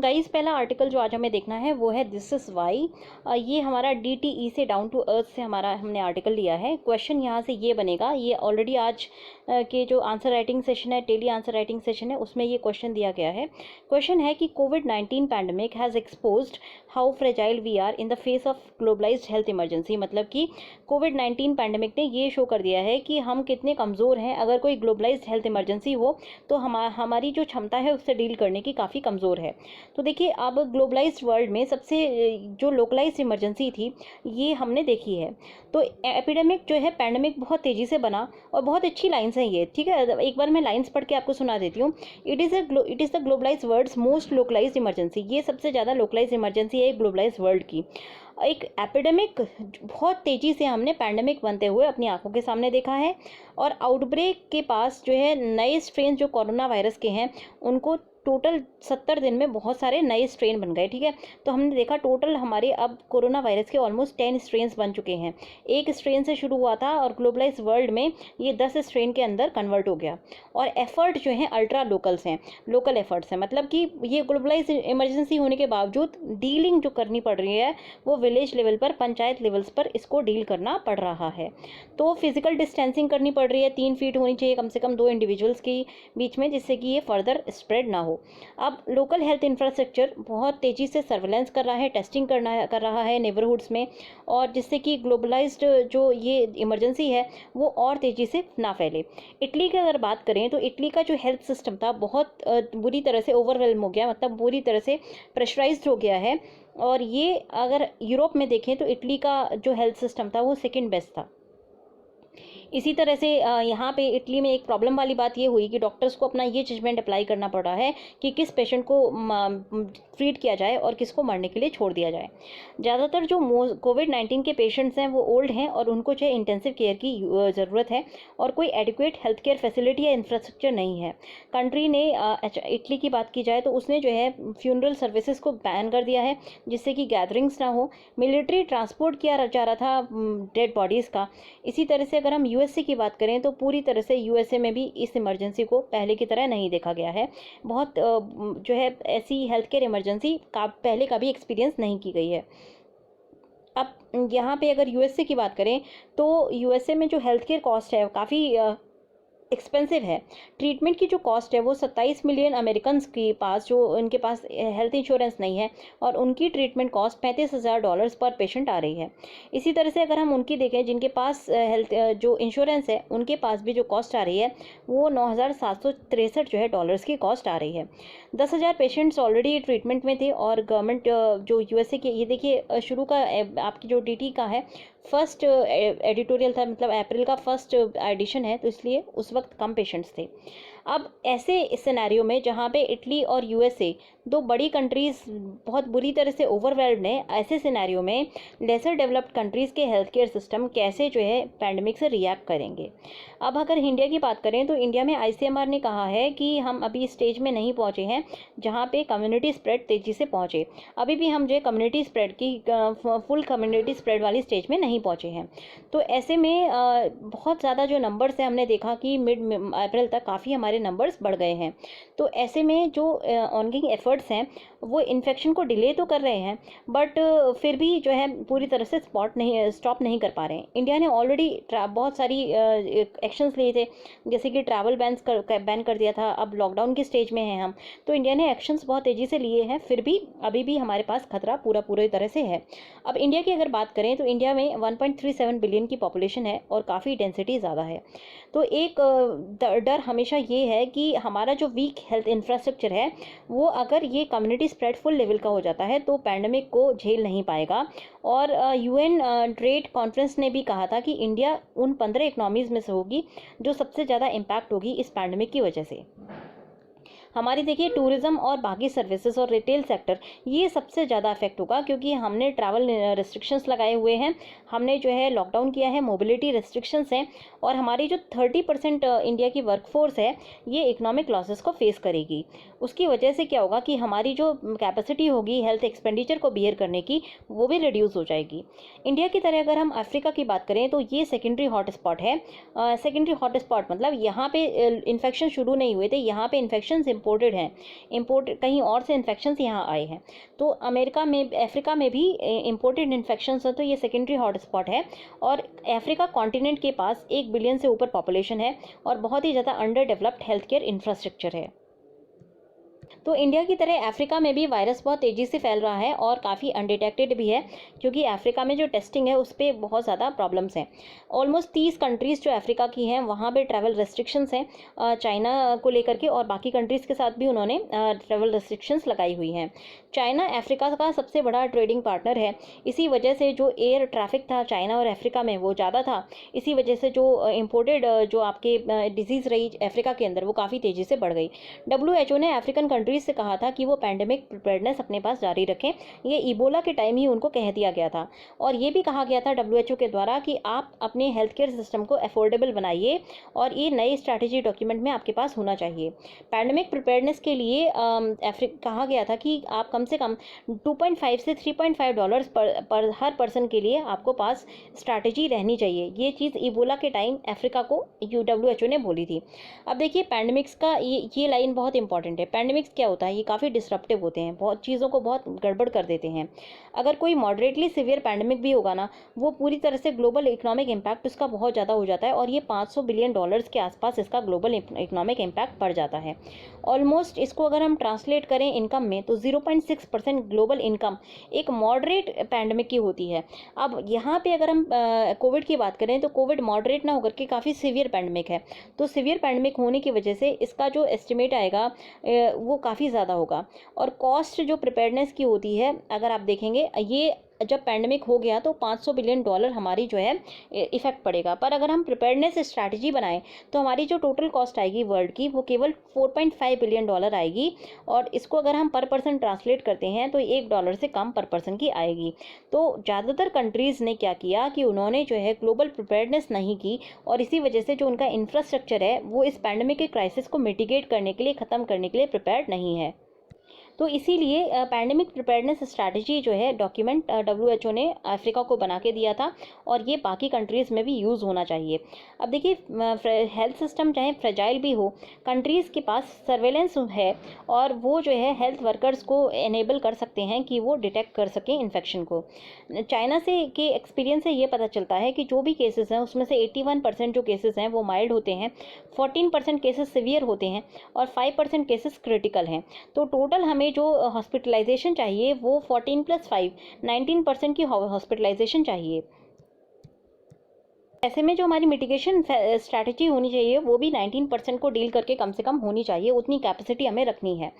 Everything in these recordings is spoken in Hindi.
गाइस पहला आर्टिकल जो आज हमें देखना है वो है दिस इज़ वाई। ये हमारा DTE से डाउन टू अर्थ से हमने आर्टिकल लिया है। क्वेश्चन यहाँ से ये बनेगा, ये ऑलरेडी आज के जो आंसर राइटिंग सेशन है, डेली आंसर राइटिंग सेशन है, उसमें ये क्वेश्चन दिया गया है। क्वेश्चन है कि कोविड-19 pandemic has exposed how fragile we are in the face of globalised health emergency. मतलब कि कोविड-19 पैंडमिक ने ये शो कर दिया है कि हम कितने कमज़ोर हैं। अगर कोई ग्लोबलाइज्ड हेल्थ इमरजेंसी हो तो हमारी जो क्षमता है उससे डील करने की काफ़ी कमज़ोर है। तो देखिए, अब ग्लोबलाइज्ड वर्ल्ड में सबसे जो लोकलाइज्ड इमरजेंसी थी ये हमने देखी है। तो एपिडेमिक जो है, पैंडमिक बहुत तेज़ी से बना और बहुत अच्छी लाइन्स हैं ये, ठीक है। एक बार मैं लाइन्स पढ़ के आपको सुना देती हूँ। It is the globalised world's most localised emergency. ये सबसे ज़्यादा लोकलाइज्ड इमरजेंसी है ग्लोबलाइज्ड वर्ल्ड की। एक एपिडेमिक बहुत तेज़ी से हमने पैंडमिक बनते हुए अपनी आंखों के सामने देखा है। और आउटब्रेक के पास जो है नए स्ट्रेन जो कोरोना वायरस के हैं उनको टोटल 70 दिन में बहुत सारे नए स्ट्रेन बन गए, ठीक है। तो हमने देखा टोटल हमारे अब कोरोना वायरस के ऑलमोस्ट 10 स्ट्रेन्स बन चुके हैं। एक स्ट्रेन से शुरू हुआ था और ग्लोबलाइज वर्ल्ड में ये 10 स्ट्रेन के अंदर कन्वर्ट हो गया। और एफर्ट जो है अल्ट्रा लोकल्स हैं, लोकल एफर्ट्स हैं। मतलब कि ये ग्लोबलाइज इमरजेंसी होने के बावजूद डीलिंग जो करनी पड़ रही है वो विलेज लेवल पर, पंचायत लेवल्स पर इसको डील करना पड़ रहा है। तो फिजिकल डिस्टेंसिंग करनी पड़ रही है, 3 फीट होनी चाहिए कम से कम 2 इंडिविजुअल्स के बीच में, जिससे कि ये फर्दर स्प्रेड ना हो। अब लोकल हेल्थ इंफ्रास्ट्रक्चर बहुत तेज़ी से सर्वेलेंस कर रहा है, टेस्टिंग कर रहा है नेबरहुड्स में, और जिससे कि ग्लोबलाइज्ड जो ये इमरजेंसी है वो और तेज़ी से ना फैले। इटली की अगर बात करें तो इटली का जो हेल्थ सिस्टम था बहुत बुरी तरह से ओवरवेल्म हो गया, मतलब बुरी तरह से प्रेशराइज्ड हो गया है। और ये अगर यूरोप में देखें तो इटली का जो हेल्थ सिस्टम था वो सेकेंड बेस्ट था। इसी तरह से यहाँ पे इटली में एक प्रॉब्लम वाली बात ये हुई कि डॉक्टर्स को अपना ये जजमेंट अप्लाई करना पड़ रहा है कि किस पेशेंट को ट्रीट किया जाए और किसको मरने के लिए छोड़ दिया जाए। ज़्यादातर जो कोविड-19 के पेशेंट्स हैं वो ओल्ड हैं और उनको जो है इंटेंसिव केयर की ज़रूरत है, और कोई एडिक्वेट हेल्थ केयर फैसिलिटी या इंफ्रास्ट्रक्चर नहीं है। कंट्री ने इटली की बात की जाए तो उसने जो है फ्यूनरल सर्विसेज को बैन कर दिया है, जिससे कि गैदरिंग्स ना हो। मिलिट्री ट्रांसपोर्ट किया जा रहा था डेड बॉडीज़ का। इसी तरह से अगर हम यूएसए की बात करें तो पूरी तरह से यूएसए में भी इस इमरजेंसी को पहले की तरह नहीं देखा गया है। बहुत जो है ऐसी हेल्थ केयर इमरजेंसी का पहले कभी एक्सपीरियंस नहीं की गई है। अब यहाँ पे अगर यूएसए की बात करें तो यूएसए में जो हेल्थ केयर कॉस्ट है काफ़ी एक्सपेंसिव है। ट्रीटमेंट की जो कॉस्ट है वो 27 मिलियन अमेरिकन्स के पास, जो उनके पास हेल्थ इंश्योरेंस नहीं है, और उनकी ट्रीटमेंट कॉस्ट $35,000 पर पेशेंट आ रही है। इसी तरह से अगर हम उनकी देखें जिनके पास हेल्थ जो इंश्योरेंस है उनके पास भी जो कॉस्ट आ रही है वो 9,763 जो है डॉलर्स की कॉस्ट आ रही है। 10,000 पेशेंट्स ऑलरेडी ट्रीटमेंट में थे, और गवर्नमेंट जो यूएसए के, ये देखिए शुरू का आपकी जो DT का है फर्स्ट एडिटोरियल था, मतलब अप्रैल का फर्स्ट एडिशन है, तो इसलिए उस वक्त कम पेशेंट्स थे। अब ऐसे सिनेरियो में जहाँ पे इटली और यूएसए दो बड़ी कंट्रीज़ बहुत बुरी तरह से ओवरवेल्ड हैं, ऐसे सिनेरियो में लेसर डेवलप्ड कंट्रीज़ के हेल्थ केयर सिस्टम कैसे जो है पैंडमिक से रिएक्ट करेंगे। अब अगर इंडिया की बात करें तो इंडिया में ICMR ने कहा है कि हम अभी स्टेज में नहीं पहुँचे हैं जहाँ पे कम्युनिटी स्प्रेड तेज़ी से पहुँचे। अभी भी हम जो है कम्युनिटी स्प्रेड की फुल कम्युनिटी स्प्रेड वाली स्टेज में नहीं पहुँचे हैं। तो ऐसे में बहुत ज़्यादा जो नंबर्स हैं, हमने देखा कि मिड अप्रैल तक काफ़ी हमारे नंबर्स बढ़ गए हैं। तो ऐसे में जो ऑनगोइंग एफर्ट्स हैं वो इन्फेक्शन को डिले तो कर रहे हैं, बट फिर भी जो है पूरी तरह से स्टॉप नहीं कर पा रहे हैं। इंडिया ने ऑलरेडी बहुत सारी एक्शंस लिए थे, जैसे कि ट्रैवल बैन कर दिया था। अब लॉकडाउन की स्टेज में हैं हम, तो इंडिया ने एक्शंस बहुत तेज़ी से लिए हैं, फिर भी अभी भी हमारे पास खतरा पूरी तरह से है। अब इंडिया की अगर बात करें तो इंडिया में 1.37 बिलियन की पॉपुलेशन है और काफ़ी डेंसिटी ज़्यादा है। तो एक डर हमेशा ये है कि हमारा जो वीक हेल्थ इंफ्रास्ट्रक्चर है वो अगर ये कम्युनिटी स्प्रेड फुल लेवल का हो जाता है तो पैंडमिक को झेल नहीं पाएगा। और UN ट्रेड कॉन्फ्रेंस ने भी कहा था कि इंडिया उन 15 इकनॉमीज़ में से होगी जो सबसे ज़्यादा इम्पैक्ट होगी इस पैंडमिक की वजह से। हमारी देखिए टूरिज़्म और बाकी सर्विसेज और रिटेल सेक्टर, ये सबसे ज़्यादा अफेक्ट होगा, क्योंकि हमने ट्रैवल रिस्ट्रिक्शंस लगाए हुए हैं, हमने जो है लॉकडाउन किया है, मोबिलिटी रिस्ट्रिक्शंस हैं, और हमारी जो 30% इंडिया की वर्कफोर्स है ये इकोनॉमिक लॉसेस को फेस करेगी। उसकी वजह से क्या होगा कि हमारी जो कैपेसिटी होगी हेल्थ एक्सपेंडिचर को बियर करने की वो भी रिड्यूस हो जाएगी। इंडिया की तरह अगर हम अफ्रीका की बात करें तो ये सेकेंडरी हॉटस्पॉट है। सेकेंडरी हॉटस्पॉट मतलब यहाँ पे इन्फेक्शन शुरू नहीं हुए थे, यहाँ पे इन्फेक्शन इम्पोर्टेड हैं, कहीं और से इन्फेक्शंस यहाँ आए हैं। तो अफ्रीका में भी इम्पोर्टेड इन्फेक्शंस है, तो ये सेकेंडरी हॉटस्पॉट है। और अफ्रीका कॉन्टिनेंट के पास 1 बिलियन से ऊपर पॉपुलेशन है और बहुत ही ज़्यादा under developed health care infrastructure है। तो इंडिया की तरह अफ्रीका में भी वायरस बहुत तेज़ी से फैल रहा है और काफ़ी अनडिटेक्टेड भी है, क्योंकि अफ्रीका में जो टेस्टिंग है उस पर बहुत ज़्यादा प्रॉब्लम्स हैं। ऑलमोस्ट 30 कंट्रीज़ जो अफ्रीका की हैं वहाँ पे ट्रैवल रेस्ट्रिक्शंस हैं चाइना को लेकर के, और बाकी कंट्रीज़ के साथ भी उन्होंने ट्रैवल रेस्ट्रिक्शंस लगाई हुई हैं। चाइना अफ्रीका का सबसे बड़ा ट्रेडिंग पार्टनर है, इसी वजह से जो एयर ट्रैफिक था चाइना और अफ्रीका में वो ज़्यादा था। इसी वजह से जो इम्पोर्टेड जो आपके डिजीज़ रही अफ्रीका के अंदर वो काफ़ी तेज़ी से बढ़ गई। WHO ने अफ्रीकन कंट्रीज से कहा था कि वो पैंडेमिक प्रिपेयर्डनेस अपने पास जारी रखें। ये इबोला के टाइम ही उनको कह दिया गया था, और ये भी कहा गया था WHO के द्वारा कि आप अपने हेल्थ केयर सिस्टम को अफोर्डेबल बनाइए, और ये नई स्ट्रैटेजी डॉक्यूमेंट में आपके पास होना चाहिए। पैंडेमिक प्रिपेयर्डनेस के लिए कहा गया था कि आप कम से कम $2.5 से $3.5 पर हर पर्सन के लिए आपको पास स्ट्रैटेजी रहनी चाहिए। ये चीज़ इबोला के टाइम अफ्रीका को WHO ने बोली थी। अब देखिए पैंडेमिक्स का ये लाइन बहुत इंपॉर्टेंट है। पैंडेमिक्स क्या होता है, ये काफ़ी डिसरप्टिव होते हैं, बहुत चीज़ों को बहुत गड़बड़ कर देते हैं। अगर कोई मॉडरेटली सीवियर पैंडेमिक भी होगा ना, वो पूरी तरह से ग्लोबल इकोनॉमिक इम्पैक्ट उसका बहुत ज़्यादा हो जाता है, और ये $500 बिलियन के आसपास इसका ग्लोबल इकोनॉमिक इम्पैक्ट पड़ जाता है। ऑलमोस्ट इसको अगर हम ट्रांसलेट करें इनकम में, तो 0.6% ग्लोबल इनकम एक मॉडरेट पैंडेमिक की होती है। अब यहाँ पे अगर हम कोविड की बात करें, तो कोविड मॉडरेट ना होकर के काफ़ी सीवियर पैंडेमिक है। तो सीवियर पैंडेमिक होने की वजह से इसका जो एस्टिमेट आएगा वो काफ़ी ज़्यादा होगा। और कॉस्ट जो प्रिपेयर्डनेस की होती है, अगर आप देखेंगे, ये जब पैंडेमिक हो गया तो $500 बिलियन हमारी जो है इफेक्ट पड़ेगा। पर अगर हम प्रिपेयर्डनेस स्ट्रैटेजी बनाएं तो हमारी जो टोटल कॉस्ट आएगी वर्ल्ड की, वो केवल $4.5 बिलियन आएगी। और इसको अगर हम पर पर्सन ट्रांसलेट करते हैं तो $1 से कम पर पर्सन की आएगी। तो ज़्यादातर कंट्रीज़ ने क्या किया कि उन्होंने जो है ग्लोबल प्रिपेयर्डनेस नहीं की, और इसी वजह से जो उनका इंफ्रास्ट्रक्चर है वो इस पैंडेमिक के क्राइसिस को मिटिगेट करने के लिए, ख़त्म करने के लिए प्रिपेयर्ड नहीं है। तो इसीलिए पैंडेमिक प्रिपेयर्डनेस स्ट्रैटेजी जो है डॉक्यूमेंट WHO ने अफ्रीका को बना के दिया था, और ये बाकी कंट्रीज़ में भी यूज़ होना चाहिए। अब देखिए हेल्थ सिस्टम चाहे फ्रेजाइल भी हो, कंट्रीज़ के पास सर्वेलेंस है, और वो जो है हेल्थ वर्कर्स को एनेबल कर सकते हैं कि वो डिटेक्ट कर सकें इन्फेक्शन को। चाइना से के एक्सपीरियंस से ये पता चलता है कि जो भी केसेस हैं उसमें से 81% जो केसेस हैं वो माइल्ड होते हैं, 14% केसेस सीवियर होते हैं, और 5% केसेस क्रिटिकल हैं। तो टोटल हमें जो हॉस्पिटलाइजेशन चाहिए वो 14+5 19% की हॉस्पिटलाइजेशन चाहिए। ऐसे में जो हमारी मिटिगेशन स्ट्रैटेजी होनी चाहिए वो भी 19% को डील करके कम से कम होनी चाहिए, उतनी कैपेसिटी हमें रखनी है।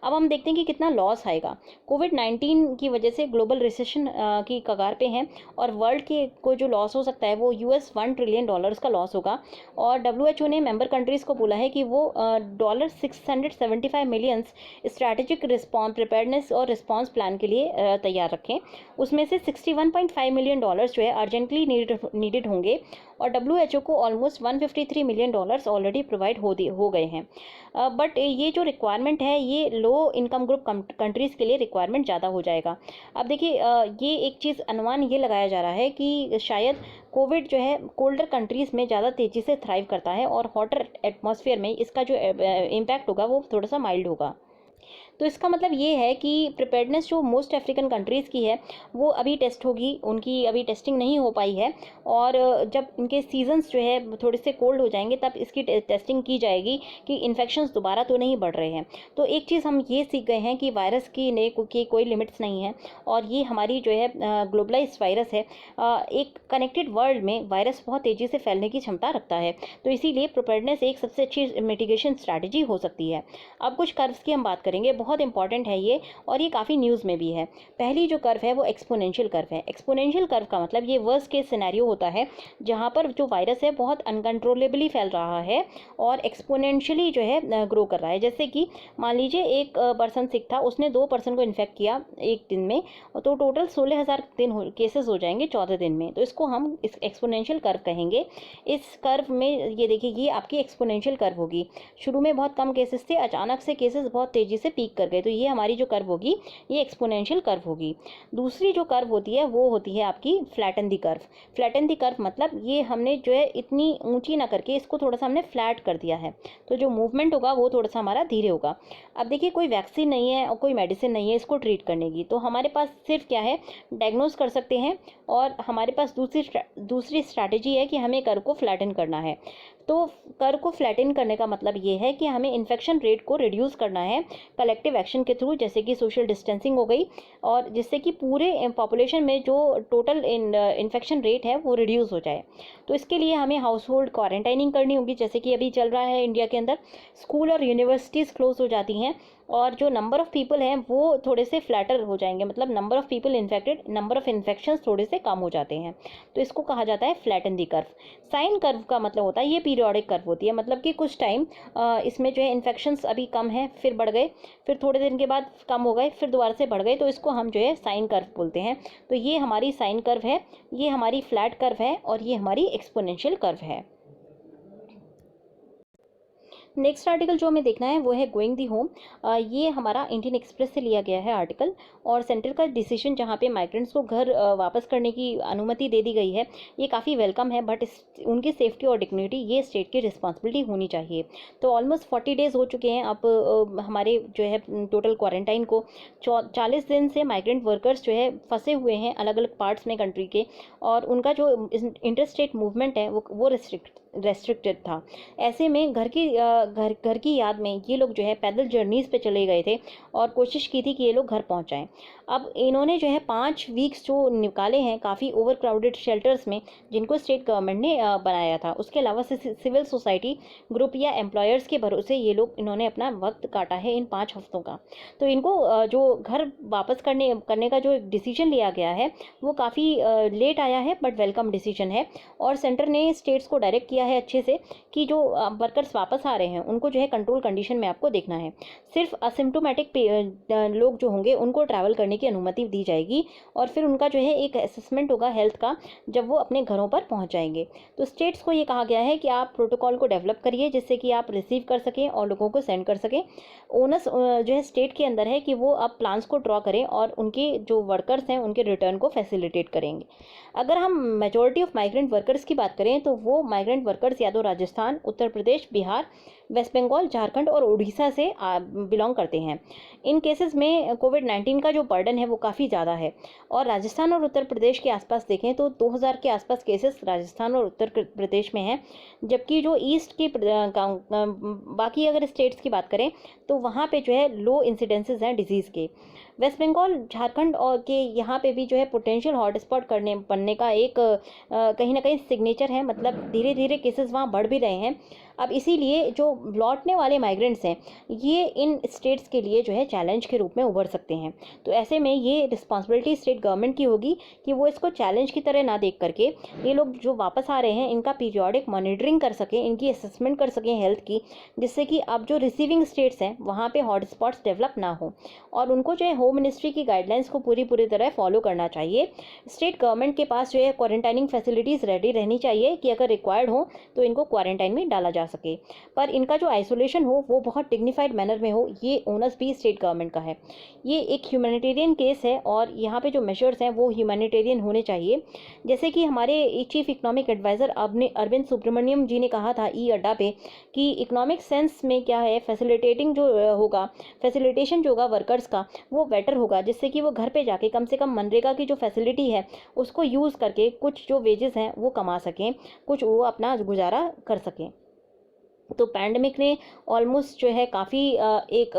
अब हम देखते हैं कि कितना लॉस आएगा। कोविड-19 की वजह से ग्लोबल रिसेशन की कगार पे हैं, और वर्ल्ड के को जो लॉस हो सकता है वो $1 ट्रिलियन का लॉस होगा। और WHO ने मेंबर कंट्रीज़ को बोला है कि वो $675 मिलियन स्ट्रैटेजिक रिस्पॉन्स प्रिपेयर्डनेस और रिस्पॉन्स प्लान के लिए तैयार रखें। उसमें से $61.5 मिलियन जो है अर्जेंटली नीडेड होंगे, और WHO को ऑलमोस्ट $153 मिलियन ऑलरेडी प्रोवाइड हो गए हैं। बट ये जो रिक्वायरमेंट है ये लो इनकम ग्रुप कंट्रीज़ के लिए रिक्वायरमेंट ज़्यादा हो जाएगा। अब देखिए ये एक चीज़ अनुमान ये लगाया जा रहा है कि शायद कोविड जो है कोल्डर कंट्रीज़ में ज़्यादा तेज़ी से थ्राइव करता है, और हॉटर एटमॉस्फेयर में इसका जो इम्पैक्ट होगा वो थोड़ा सा माइल्ड होगा। तो इसका मतलब ये है कि प्रिपेयर्डनेस जो मोस्ट अफ्रीकन कंट्रीज़ की है वो अभी टेस्ट होगी, उनकी अभी टेस्टिंग नहीं हो पाई है, और जब इनके सीजन्स जो है थोड़े से कोल्ड हो जाएंगे तब इसकी टेस्टिंग की जाएगी कि इन्फेक्शंस दोबारा तो नहीं बढ़ रहे हैं। तो एक चीज़ हम ये सीख गए हैं कि वायरस की कोई लिमिट्स नहीं है, और ये हमारी जो है ग्लोबलाइज्ड वायरस है। एक कनेक्टेड वर्ल्ड में वायरस बहुत तेज़ी से फैलने की क्षमता रखता है, तो इसीलिए प्रिपेयर्डनेस एक सबसे अच्छी मिटिगेशन स्ट्रैटेजी हो सकती है। अब कुछ कर्व्स की हम बात करेंगे, बहुत इंपॉर्टेंट है ये, और ये काफ़ी न्यूज़ में भी है। पहली जो कर्व है वो एक्सपोनेंशियल कर्व है। एक्सपोनेंशियल कर्व का मतलब ये वर्स्ट केस सिनेरियो होता है जहाँ पर जो वायरस है बहुत अनकंट्रोलेबली फैल रहा है और एक्सपोनेंशियली जो है ग्रो कर रहा है। जैसे कि मान लीजिए एक पर्सन सिक था, उसने 2 पर्सन को इन्फेक्ट किया एक दिन में, तो टोटल 16,000 केसेस हो जाएंगे 14 दिन में। तो इसको हम एक्सपोनेंशियल कर्व कहेंगे। इस कर्व में ये देखिए ये आपकी एक्सपोनेंशियल कर्व होगी। शुरू में बहुत कम केसेस थे, अचानक से केसेस बहुत तेज़ी से पीक कर गए, तो ये हमारी जो कर्व होगी ये एक्सपोनेंशियल कर्व होगी। दूसरी जो कर्व होती है वो होती है आपकी फ्लैटन दी कर्व। फ्लैटन दी कर्व मतलब ये हमने जो है इतनी ऊंची ना करके इसको थोड़ा सा हमने फ्लैट कर दिया है, तो जो मूवमेंट होगा वो थोड़ा सा हमारा धीरे होगा। अब देखिए कोई वैक्सीन नहीं है और कोई मेडिसिन नहीं है इसको ट्रीट करने की, तो हमारे पास सिर्फ क्या है, डायग्नोज कर सकते हैं, और हमारे पास दूसरी स्ट्रैटेजी है कि हमें कर्व को फ्लैटन करना है। तो कर्व को फ्लैटन करने का मतलब ये है कि हमें इन्फेक्शन रेट को रिड्यूस करना है कलेक्टिव एक्शन के थ्रू, जैसे कि सोशल डिस्टेंसिंग हो गई, और जिससे कि पूरे पॉपुलेशन में जो टोटल इन्फेक्शन रेट है वो रिड्यूस हो जाए। तो इसके लिए हमें हाउस होल्ड क्वारंटाइनिंग करनी होगी, जैसे कि अभी चल रहा है इंडिया के अंदर। स्कूल और यूनिवर्सिटीज़ क्लोज हो जाती हैं और जो नंबर ऑफ़ पीपल हैं वो थोड़े से फ्लैटर हो जाएंगे, मतलब number of people infected, number of infections थोड़े से कम हो जाते हैं, तो इसको कहा जाता है फ्लैटन दी कर्व। साइन कर्व का मतलब होता है ये पीरियोडिक कर्व होती है, मतलब कि कुछ टाइम इसमें जो है इन्फेक्शंस अभी कम है, फिर बढ़ गए, फिर थोड़े दिन के बाद कम हो गए, फिर दोबारा से बढ़ गए, तो इसको हम जो है साइन कर्व बोलते हैं। तो ये हमारी साइन कर्व है, ये हमारी फ्लैट कर्व है, और ये हमारी एक्सपोनेंशियल कर्व है। नेक्स्ट आर्टिकल जो हमें देखना है वो है गोइंग दी होम। ये हमारा इंडियन एक्सप्रेस से लिया गया है आर्टिकल, और सेंटर का डिसीजन जहाँ पे माइग्रेंट्स को घर वापस करने की अनुमति दे दी गई है, ये काफ़ी वेलकम है, बट उनकी सेफ्टी और डिग्निटी ये स्टेट की रिस्पॉन्सिबिलिटी होनी चाहिए। तो ऑलमोस्ट 40 डेज़ हो चुके हैं अब हमारे जो है टोटल क्वारंटाइन को। 40 दिन से माइग्रेंट वर्कर्स जो है फंसे हुए हैं अलग अलग पार्ट्स में कंट्री के, और उनका जो इंटर स्टेट मूवमेंट है वो रेस्ट्रिक्टेड था। ऐसे में घर की याद में ये लोग जो है पैदल जर्नीज़ पे चले गए थे और कोशिश की थी कि ये लोग घर पहुंच जाएं। अब इन्होंने जो है 5 वीक्स जो निकाले हैं काफ़ी ओवर क्राउडेड शेल्टर्स में, जिनको स्टेट गवर्नमेंट ने बनाया था। उसके अलावा सिविल सोसाइटी ग्रुप या एम्प्लॉयर्स के भरोसे ये लोग इन्होंने अपना वक्त काटा है इन 5 हफ्तों का। तो इनको जो घर वापस करने का जो डिसीजन लिया गया है वो काफ़ी लेट आया है, बट वेलकम डिसीजन है। और सेंटर ने स्टेट्स को डायरेक्ट किया है अच्छे से कि जो वर्कर्स वापस आ रहे हैं उनको जो है कंट्रोल कंडीशन में आपको देखना है। सिर्फ असिम्टोमेटिक लोग जो होंगे उनको ट्रैवल करने की अनुमति दी जाएगी, और फिर उनका जो है एक असेसमेंट होगा हेल्थ का जब वो अपने घरों पर पहुंच जाएंगे। तो स्टेट्स को ये कहा गया है कि आप प्रोटोकॉल को डेवलप करिए जिससे कि आप रिसीव कर सकें और लोगों को सेंड कर सकें। ओनस जो है स्टेट के अंदर है कि वो अब प्लान्स को ड्रॉ करें और उनके जो वर्कर्स हैं उनके रिटर्न को फैसिलिटेट करेंगे। अगर हम मेजॉरिटी ऑफ माइग्रेंट वर्कर्स की बात करें तो वो माइग्रेंट वर्कर्स या तो राजस्थान, उत्तर प्रदेश, बिहार, वेस्ट बंगाल, झारखंड और उड़ीसा से बिलोंग करते हैं। इन केसेस में कोविड-19 का जो बर्डन है वो काफ़ी ज़्यादा है, और राजस्थान और उत्तर प्रदेश के आसपास देखें तो 2000 के आसपास केसेस राजस्थान और उत्तर प्रदेश में हैं, जबकि जो ईस्ट की बाकी अगर स्टेट्स की बात करें तो वहाँ पे जो है लो इंसिडेंसेस हैं डिजीज़ के। वेस्ट बंगाल, झारखंड और के यहाँ पे भी जो है पोटेंशियल हॉटस्पॉट बनने का एक कहीं ना कहीं सिग्नेचर है, मतलब धीरे धीरे केसेस वहाँ बढ़ भी रहे हैं। अब इसीलिए जो लौटने वाले माइग्रेंट्स हैं ये इन स्टेट्स के लिए जो है चैलेंज के रूप में उभर सकते हैं। तो ऐसे में ये रिस्पॉन्सिबिलिटी स्टेट गवर्नमेंट की होगी कि वो इसको चैलेंज की तरह ना देख करके ये लोग जो वापस आ रहे हैं इनका पीरियोडिक मॉनिटरिंग कर सकें, इनकी असेसमेंट कर सकें हेल्थ की, जिससे कि अब जो रिसीविंग स्टेट्स हैं वहाँ पे हॉटस्पॉट्स डेवलप ना हो, और उनको जो है होम मिनिस्ट्री की गाइडलाइंस को पूरी तरह फॉलो करना चाहिए। स्टेट गवर्नमेंट के पास जो है क्वारंटाइनिंग फैसिलिटीज़ रेडी रहनी चाहिए कि अगर रिक्वायर्ड हो तो इनको क्वारंटाइन में डाला जा सके, पर इनका जो आइसोलेशन हो वो बहुत डिग्निफाइड मैनर में हो, ये ओनस भी स्टेट गवर्नमेंट का है। ये एक ह्यूमैनिटेरियन केस है और यहाँ पे जो मेजर्स हैं वो ह्यूमैनिटेरियन होने चाहिए। जैसे कि हमारे chief economic advisor Arvind Subramanian ji ने कहा था ई अड्डा पे कि इकोनॉमिक सेंस में क्या है, फैसिलिटेशन जो होगा वर्कर्स का वो बेटर होगा, जिससे कि वो घर पे जाके कम से कम मनरेगा की जो फैसिलिटी है उसको यूज़ करके कुछ जो वेजेस हैं वो कमा सकें, कुछ वो अपना गुजारा कर सकें। तो पैंडमिक ने ऑलमोस्ट जो है काफ़ी एक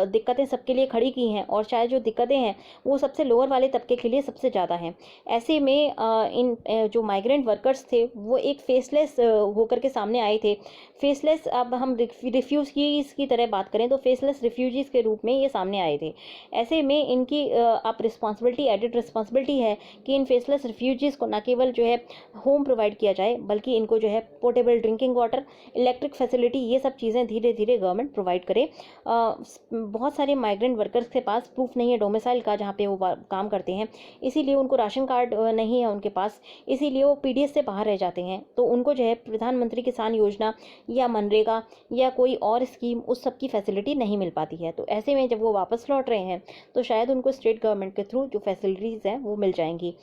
दिक्कतें सबके लिए खड़ी की हैं, और शायद जो दिक्कतें हैं वो सबसे लोअर वाले तबके के लिए सबसे ज़्यादा हैं। ऐसे में इन जो माइग्रेंट वर्कर्स थे वो एक फेसलेस होकर के सामने आए थे। फेसलेस, अब हम रिफ्यूजीज़ की तरह बात करें तो फेसलेस रिफ्यूजीज़ के रूप में ये सामने आए थे। ऐसे में इनकी अब रिस्पॉन्सिबिलिटी, एडिड रिस्पॉन्सिबिलिटी है कि इन फेसलेस रिफ्यूजीज़ को न केवल जो है होम प्रोवाइड किया जाए, बल्कि इनको जो है portable drinking water, electric electric facility, ये सब चीज़ें धीरे धीरे गवर्नमेंट प्रोवाइड करे। बहुत सारे माइग्रेंट वर्कर्स के पास प्रूफ नहीं है डोमिसाइल का जहाँ पे वो काम करते हैं, इसीलिए उनको राशन कार्ड नहीं है उनके पास, इसीलिए वो पीडीएस से बाहर रह जाते हैं। तो उनको जो है प्रधानमंत्री किसान योजना या मनरेगा या कोई और स्कीम, उस सब की फैसिलिटी नहीं मिल पाती है। तो ऐसे में जब वो वापस लौट रहे हैं तो शायद उनको स्टेट गवर्नमेंट के थ्रू जो फैसिलिटीज़ हैं वो मिल जाएंगी।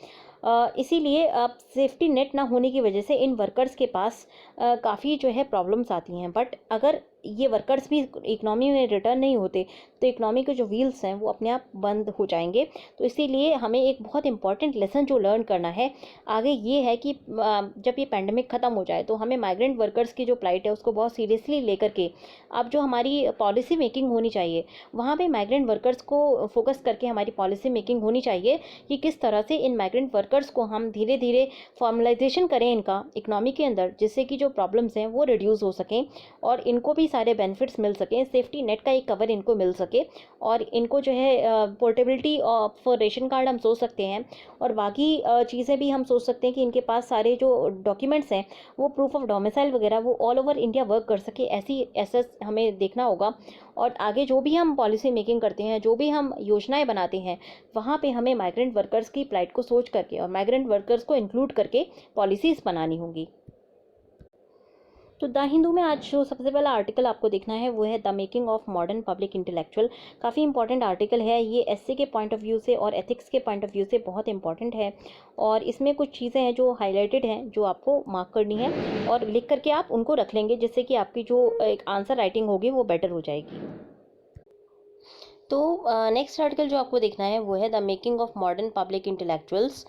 इसीलिए अब सेफ्टी नेट ना होने की वजह से इन वर्कर्स के पास काफ़ी जो है प्रॉब्लम्स आती हैं। बट अगर ये वर्कर्स भी इकनॉमी में रिटर्न नहीं होते तो इकनॉमी के जो व्हील्स हैं वो अपने आप बंद हो जाएंगे। तो इसीलिए हमें एक बहुत इंपॉर्टेंट लेसन जो लर्न करना है आगे ये है कि जब ये पैंडमिक ख़त्म हो जाए तो हमें माइग्रेंट वर्कर्स की जो प्लाइट है उसको बहुत सीरियसली लेकर के अब जो हमारी पॉलिसी मेकिंग होनी चाहिए वहाँ पे माइग्रेंट वर्कर्स को फोकस करके हमारी पॉलिसी मेकिंग होनी चाहिए कि किस तरह से इन माइग्रेंट वर्कर्स को हम धीरे धीरे फॉर्मलाइजेशन करें इनका इकनॉमी के अंदर, जिससे कि जो प्रॉब्लम्स हैं वो रिड्यूस हो सकें और इनको भी सारे बेनिफिट्स मिल सकें, सेफ्टी नेट का एक कवर इनको मिल सके और इनको जो है पोर्टेबिलिटी ऑफ रेशन कार्ड हम सोच सकते हैं और बाकी चीज़ें भी हम सोच सकते हैं कि इनके पास सारे जो डॉक्यूमेंट्स हैं वो प्रूफ ऑफ डोमिसाइल वगैरह वो ऑल ओवर इंडिया वर्क कर सके, ऐसा हमें देखना होगा। और आगे जो भी हम पॉलिसी मेकिंग करते हैं, जो भी हम योजनाएं बनाते हैं, वहाँ पे हमें माइग्रेंट वर्कर्स की प्लाइट को सोच करके और माइग्रेंट वर्कर्स को इंक्लूड करके पॉलिसीज़ बनानी होंगी। तो द हिंदू में आज जो सबसे पहला आर्टिकल आपको देखना है वो है the making of modern public intellectual. काफ़ी इंपॉर्टेंट आर्टिकल है ये, एसए के पॉइंट ऑफ व्यू से और एथिक्स के पॉइंट ऑफ व्यू से बहुत इंपॉर्टेंट है और इसमें कुछ चीज़ें हैं जो हाईलाइटेड हैं जो आपको मार्क करनी है और लिख करके आप उनको रख लेंगे, जिससे कि आपकी जो एक आंसर राइटिंग होगी वो बेटर हो जाएगी। तो नेक्स्ट आर्टिकल जो आपको देखना है वो है the making of modern public intellectuals.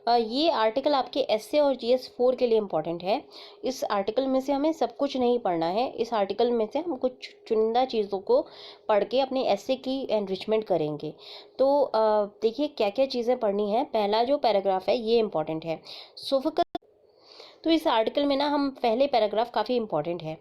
ये आर्टिकल आपके एसए और जीएस 4 के लिए इम्पॉर्टेंट है। इस आर्टिकल में से हमें सब कुछ नहीं पढ़ना है, इस आर्टिकल में से हम कुछ चुनिंदा चीज़ों को पढ़ के अपने एसए की एनरिचमेंट करेंगे। तो देखिए क्या क्या चीज़ें पढ़नी है। पहला जो पैराग्राफ है ये इम्पॉर्टेंट है, सोफोकल। तो इस आर्टिकल में ना हम पहले पैराग्राफ काफ़ी इंपॉर्टेंट है।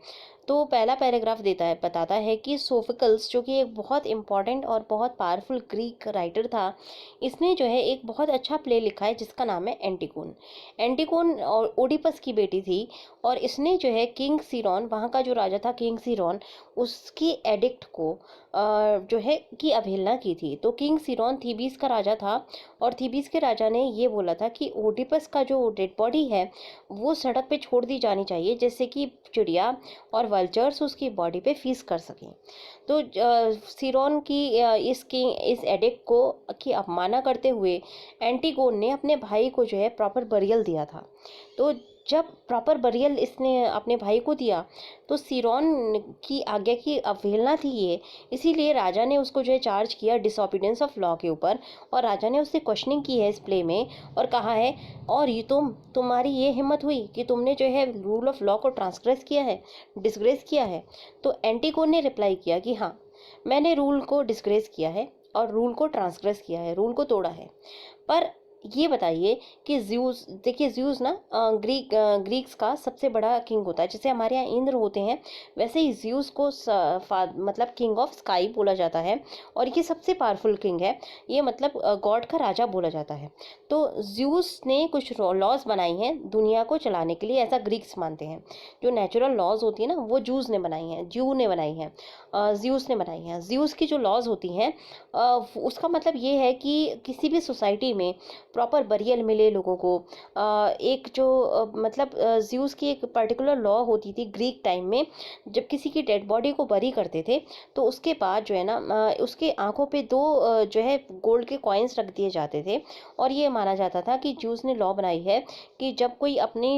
तो पहला पैराग्राफ बताता है कि सोफोकल्स जो कि एक बहुत इंपॉर्टेंट और बहुत पावरफुल ग्रीक राइटर था, इसने जो है एक बहुत अच्छा प्ले लिखा है जिसका नाम है एंटिगोन। एंटिगोन और ओडिपस की बेटी थी और इसने जो है किंग सीरॉन, वहाँ का जो राजा था किंग सीरॉन, उसकी एडिक्ट को जो है की अवहेलना की थी। तो किंग सीरॉन थीबीस का राजा था और थीबीस के राजा ने ये बोला था कि ओडिपस का जो डेड बॉडी है वो सड़क पे छोड़ दी जानी चाहिए, जिससे कि चिड़िया और वल्चर्स उसकी बॉडी पे फीस कर सकें। तो सीरॉन की इस एडिक्ट को की अवमानना करते हुए एंटीगोन ने अपने भाई को जो है प्रॉपर बरियल दिया था। तो जब प्रॉपर बरियल इसने अपने भाई को दिया तो सीरॉन की आज्ञा की अवहेलना थी ये, इसीलिए राजा ने उसको जो है चार्ज किया डिसओबीडियंस ऑफ लॉ के ऊपर और राजा ने उससे क्वेश्चनिंग की है इस प्ले में और कहा है और ये तुम्हारी ये हिम्मत हुई कि तुमने जो है रूल ऑफ लॉ को ट्रांसग्रेस किया है, डिसग्रेस किया है। तो एंटीगोन ने रिप्लाई किया कि हाँ, मैंने रूल को डिसग्रेस किया है और रूल को ट्रांसग्रेस किया है, रूल को तोड़ा है। पर ये बताइए कि ज़्यूस, देखिए ज़्यूस ना ग्रीक्स का सबसे बड़ा किंग होता है। जैसे हमारे यहाँ इंद्र होते हैं वैसे ही ज़्यूस को मतलब किंग ऑफ स्काई बोला जाता है और ये सबसे पावरफुल किंग है, ये मतलब गॉड का राजा बोला जाता है। तो ज़्यूस ने कुछ लॉज बनाई हैं दुनिया को चलाने के लिए, ऐसा ग्रीक्स मानते हैं। जो नेचुरल लॉज होती है ना वो ज़्यूस ने बनाई हैं, ज़्यूस ने बनाई हैं। ज़्यूस की जो लॉज होती हैं उसका मतलब ये है कि किसी भी सोसाइटी में प्रॉपर बरियल मिले लोगों को। एक जो मतलब ज़्यूस की एक पर्टिकुलर लॉ होती थी ग्रीक टाइम में, जब किसी की डेड बॉडी को बरी करते थे तो उसके बाद जो है ना उसके आंखों पे दो जो है गोल्ड के कॉइन्स रख दिए जाते थे और ये माना जाता था कि ज़्यूस ने लॉ बनाई है कि जब कोई अपनी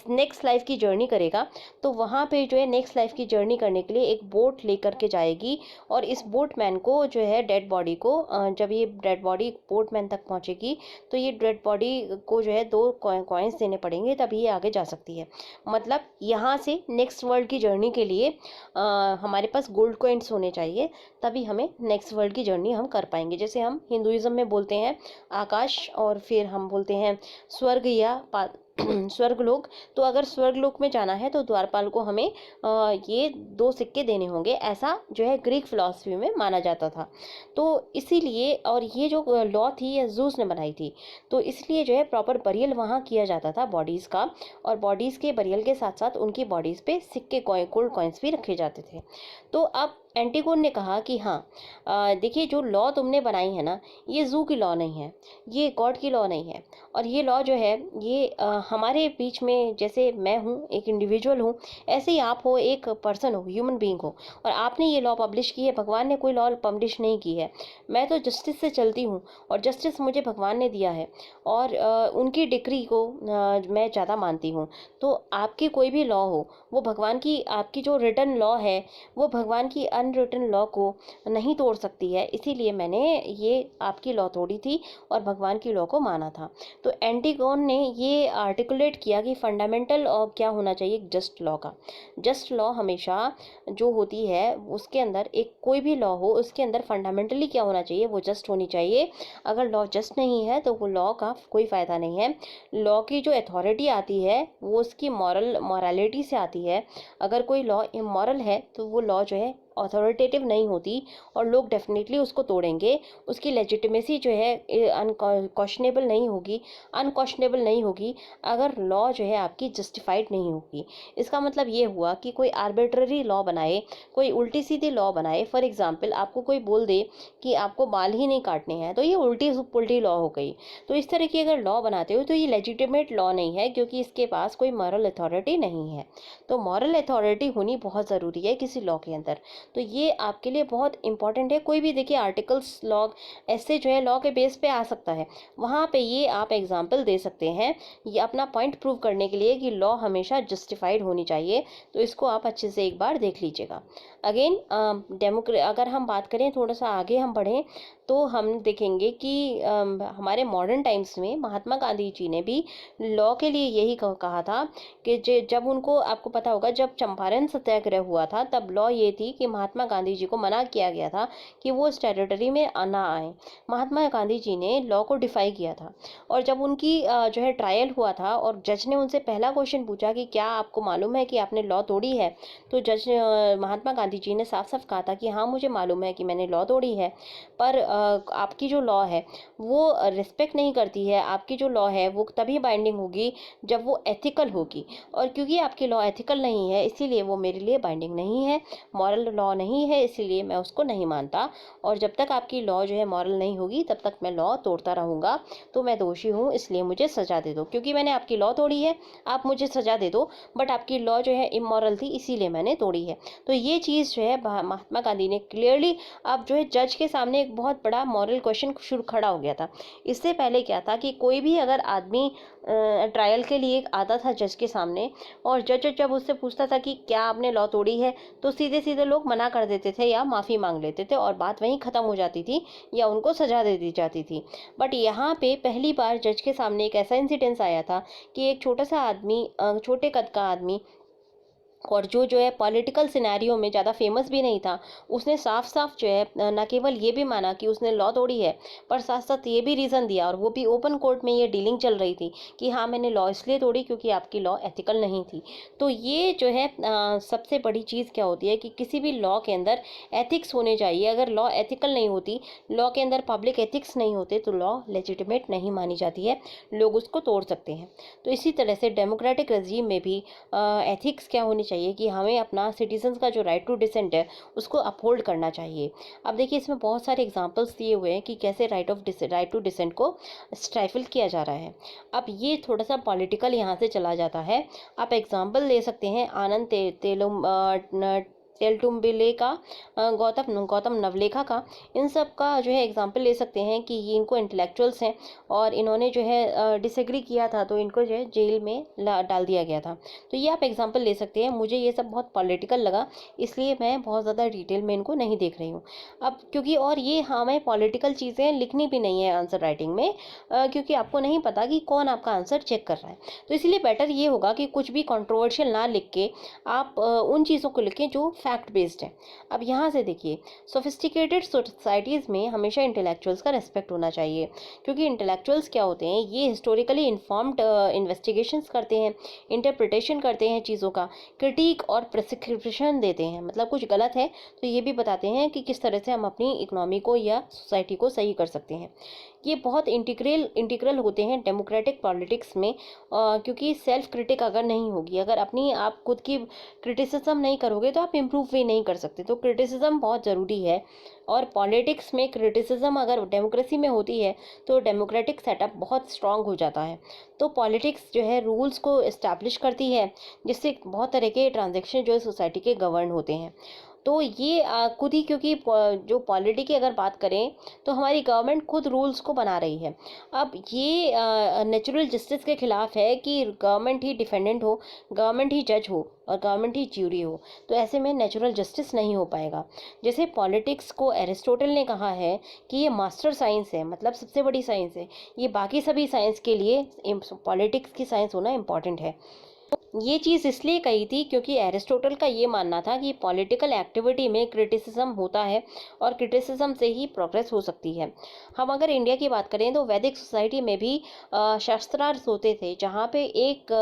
नेक्स्ट लाइफ की जर्नी करेगा तो वहाँ पे जो है नेक्स्ट लाइफ की जर्नी करने के लिए एक बोट लेकर के जाएगी और इस बोटमैन को जो है डेड बॉडी को जब ये डेड बॉडी बोटमैन तक पहुँचेगी तो ये डेड बॉडी को जो है 2 कॉइन्स देने पड़ेंगे तभी ये आगे जा सकती है। मतलब यहाँ से नेक्स्ट वर्ल्ड की जर्नी के लिए हमारे पास गोल्ड कॉइन्स होने चाहिए, तभी हमें नेक्स्ट वर्ल्ड की जर्नी हम कर पाएंगे। जैसे हम हिंदुइज्म में बोलते हैं आकाश और फिर हम बोलते हैं स्वर्ग या स्वर्गलोक, तो अगर स्वर्गलोक में जाना है तो द्वारपाल को हमें ये 2 सिक्के देने होंगे, ऐसा जो है ग्रीक फिलॉसफी में माना जाता था। तो इसीलिए, और ये जो लॉ थी ये ज़ूस ने बनाई थी, तो इसलिए जो है प्रॉपर बरियल वहाँ किया जाता था बॉडीज़ का, और बॉडीज़ के बरियल के साथ साथ उनकी बॉडीज़ पे सिक्के गोल्ड कॉइन्स भी रखे जाते थे। तो अब एंटीगोन ने कहा कि हाँ, देखिए जो लॉ तुमने बनाई है ना, ये ज़ू की लॉ नहीं है, ये गॉड की लॉ नहीं है, और ये लॉ जो है ये हमारे बीच में, जैसे मैं हूँ एक इंडिविजुअल हूँ, ऐसे ही आप हो, एक पर्सन हो, ह्यूमन बीइंग हो, और आपने ये लॉ पब्लिश की है, भगवान ने कोई लॉ पब्लिश नहीं की है। मैं तो जस्टिस से चलती हूँ, और जस्टिस मुझे भगवान ने दिया है, और उनकी डिक्री को मैं ज़्यादा मानती हूँ। तो आपकी कोई भी लॉ हो, वो भगवान की, आपकी जो रिटन लॉ है वो भगवान की अनरिटन लॉ को नहीं तोड़ सकती है, इसीलिए मैंने ये आपकी लॉ तोड़ी थी और भगवान की लॉ को माना था। तो एंटीगोन ने ये आर्टिकुलेट किया कि फंडामेंटल और क्या होना चाहिए जस्ट लॉ का। जस्ट लॉ हमेशा जो होती है उसके अंदर, एक कोई भी लॉ हो उसके अंदर फंडामेंटली क्या होना चाहिए, वो जस्ट होनी चाहिए। अगर लॉ जस्ट नहीं है तो वो लॉ का कोई फ़ायदा नहीं है। लॉ की जो अथॉरिटी आती है वो उसकी मॉरलिटी से आती है। अगर कोई लॉ इमॉरल है तो वो लॉ जो है अथॉरिटेटिव नहीं होती, और लोग डेफिनेटली उसको तोड़ेंगे। उसकी लेजिटिमेसी जो है अनक्वेश्चनेबल नहीं होगी अगर लॉ जो है आपकी जस्टिफाइड नहीं होगी। इसका मतलब ये हुआ कि कोई आर्बिट्ररी लॉ बनाए, कोई उल्टी सीधी लॉ बनाए। फॉर एग्जांपल, आपको कोई बोल दे कि आपको बाल ही नहीं काटने हैं, तो ये उल्टी पुल्टी लॉ हो गई। तो इस तरह की अगर लॉ बनाते हो तो ये लेजिटिमेट लॉ नहीं है, क्योंकि इसके पास कोई मॉरल अथॉरिटी नहीं है। तो मॉरल अथॉरिटी होनी बहुत ज़रूरी है किसी लॉ के अंदर। तो ये आपके लिए बहुत इंपॉर्टेंट है। कोई भी देखिए आर्टिकल्स लॉ ऐसे जो है लॉ के बेस पे आ सकता है, वहाँ पे ये आप एग्जांपल दे सकते हैं, ये अपना पॉइंट प्रूव करने के लिए कि लॉ हमेशा जस्टिफाइड होनी चाहिए। तो इसको आप अच्छे से एक बार देख लीजिएगा। अगेन अगर हम बात करें, थोड़ा सा आगे हम बढ़ें, तो हम देखेंगे कि हमारे मॉडर्न टाइम्स में महात्मा गांधी जी ने भी लॉ के लिए यही कहा था कि जब उनको, आपको पता होगा जब चंपारण सत्याग्रह हुआ था, तब लॉ ये थी कि महात्मा गांधी जी को मना किया गया था कि वो इस टेरिटरी में ना आए। महात्मा गांधी जी ने लॉ को डिफाई किया था, और जब उनकी जो है ट्रायल हुआ था और जज ने उनसे पहला क्वेश्चन पूछा कि क्या आपको मालूम है कि आपने लॉ तोड़ी है, तो जज ने महात्मा गांधी जी ने साफ साफ कहा था कि हाँ, मुझे मालूम है कि मैंने लॉ तोड़ी है, पर आपकी जो लॉ है वो रिस्पेक्ट नहीं करती है। आपकी जो लॉ है वो तभी बाइंडिंग होगी जब वो एथिकल होगी, और क्योंकि आपकी लॉ एथिकल नहीं है इसीलिए वो मेरे लिए बाइंडिंग नहीं है, मॉरल लॉ नहीं है, इसीलिए मैं उसको नहीं मानता। और जब तक आपकी लॉ जो है मॉरल नहीं होगी तब तक मैं लॉ तोड़ता रहूँगा। तो मैं दोषी हूँ, इसलिए मुझे सज़ा दे दो, क्योंकि मैंने आपकी लॉ तोड़ी है, आप मुझे सज़ा दे दो, बट आपकी लॉ जो है इमॉरल थी इसीलिए मैंने तोड़ी है। तो ये चीज़ जो है महात्मा गांधी ने क्लियरली, अब जो है जज के सामने एक बहुत बड़ा मॉरल क्वेश्चन शुरू खड़ा हो गया था। इससे पहले क्या था कि कोई भी अगर आदमी ट्रायल के लिए आता था जज के सामने, और जज जब उससे पूछता था कि क्या आपने लॉ तोड़ी है, तो सीधे सीधे लोग मना कर देते थे या माफ़ी मांग लेते थे, और बात वहीं ख़त्म हो जाती थी या उनको सजा दे दी जाती थी। बट यहाँ पे पहली बार जज के सामने एक ऐसा इंसिडेंस आया था कि एक छोटा सा आदमी, छोटे कद का आदमी, और जो है पॉलिटिकल सिनेरियो में ज़्यादा फेमस भी नहीं था, उसने साफ साफ जो है न केवल ये भी माना कि उसने लॉ तोड़ी है, पर साथ साथ ये भी रीज़न दिया, और वो भी ओपन कोर्ट में ये डीलिंग चल रही थी कि हाँ, मैंने लॉ इसलिए तोड़ी क्योंकि आपकी लॉ एथिकल नहीं थी। तो ये जो है सबसे बड़ी चीज़ क्या होती है कि किसी भी लॉ के अंदर एथिक्स होने चाहिए। अगर लॉ एथिकल नहीं होती, लॉ के अंदर पब्लिक एथिक्स नहीं होते, तो लॉ लेजिटिमेट नहीं मानी जाती है, लोग उसको तोड़ सकते हैं। तो इसी तरह से डेमोक्रेटिक रजीम में भी एथिक्स क्या होनी चाहिए कि हमें अपना सिटीजन्स का जो राइट टू डिसेंट है उसको अपहोल्ड करना चाहिए। अब देखिए इसमें बहुत सारे एग्जांपल्स दिए हुए हैं कि कैसे राइट टू डिसेंट को स्ट्राइफल किया जा रहा है। अब ये थोड़ा सा पॉलिटिकल यहाँ से चला जाता है। आप एग्जांपल ले सकते हैं आनंद तेलतुम्बिले का, गौतम नवलेखा का, इन सब का जो है एग्जांपल ले सकते हैं कि ये इनको इंटेलेक्चुअल्स हैं और इन्होंने जो है डिसएग्री किया था, तो इनको जो है जेल में डाल दिया गया था। तो ये आप एग्जांपल ले सकते हैं। मुझे ये सब बहुत पॉलिटिकल लगा, इसलिए मैं बहुत ज़्यादा डिटेल में इनको नहीं देख रही हूँ अब, क्योंकि और ये हमें पॉलिटिकल चीज़ें लिखनी भी नहीं है आंसर राइटिंग में, क्योंकि आपको नहीं पता कि कौन आपका आंसर चेक कर रहा है। तो इसलिए बेटर ये होगा कि कुछ भी कंट्रोवर्शियल ना लिख के आप उन चीज़ों को लिखें जो फैक्ट बेस्ड है। अब यहाँ से देखिए, सोफिस्टिकेटेड सोसाइटीज़ में हमेशा इंटेलेक्चुअल्स का रेस्पेक्ट होना चाहिए, क्योंकि इंटेलेक्चुअल्स क्या होते हैं, ये हिस्टोरिकली इन्फॉर्म्ड इन्वेस्टिगेशंस करते हैं, इंटरप्रिटेशन करते हैं चीज़ों का, क्रिटिक और प्रिस्क्रिप्शन देते हैं, मतलब कुछ गलत है तो ये भी बताते हैं कि किस तरह से हम अपनी इकोनॉमी को या सोसाइटी को सही कर सकते हैं। ये बहुत इंटीग्रल होते हैं डेमोक्रेटिक पॉलिटिक्स में, क्योंकि सेल्फ क्रिटिक अगर नहीं होगी, अगर अपनी आप खुद की क्रिटिसिज्म नहीं करोगे तो आप इम्प्रूव भी नहीं कर सकते। तो क्रिटिसिज्म बहुत ज़रूरी है, और पॉलिटिक्स में क्रिटिसिज्म अगर डेमोक्रेसी में होती है तो डेमोक्रेटिक सेटअप बहुत स्ट्रांग हो जाता है। तो पॉलिटिक्स जो है रूल्स को इस्टेब्लिश करती है, जिससे बहुत तरह के ट्रांजेक्शन जो है सोसाइटी के गवर्न होते हैं। तो ये खुद ही, क्योंकि जो पॉलिटी की अगर बात करें तो हमारी गवर्नमेंट खुद रूल्स को बना रही है। अब ये नेचुरल जस्टिस के खिलाफ है कि गवर्नमेंट ही डिफेंडेंट हो, गवर्नमेंट ही जज हो और गवर्नमेंट ही ज्यूरी हो, तो ऐसे में नेचुरल जस्टिस नहीं हो पाएगा। जैसे पॉलिटिक्स को एरिस्टोटल ने कहा है कि ये मास्टर साइंस है, मतलब सबसे बड़ी साइंस है, ये बाकी सभी साइंस के लिए पॉलिटिक्स की साइंस होना इम्पॉर्टेंट है। ये चीज़ इसलिए कही थी क्योंकि एरिस्टोटल का ये मानना था कि पॉलिटिकल एक्टिविटी में क्रिटिसिज्म होता है और क्रिटिसिज्म से ही प्रोग्रेस हो सकती है। हम अगर इंडिया की बात करें तो वैदिक सोसाइटी में भी शास्त्रार्थ होते थे, जहाँ पे एक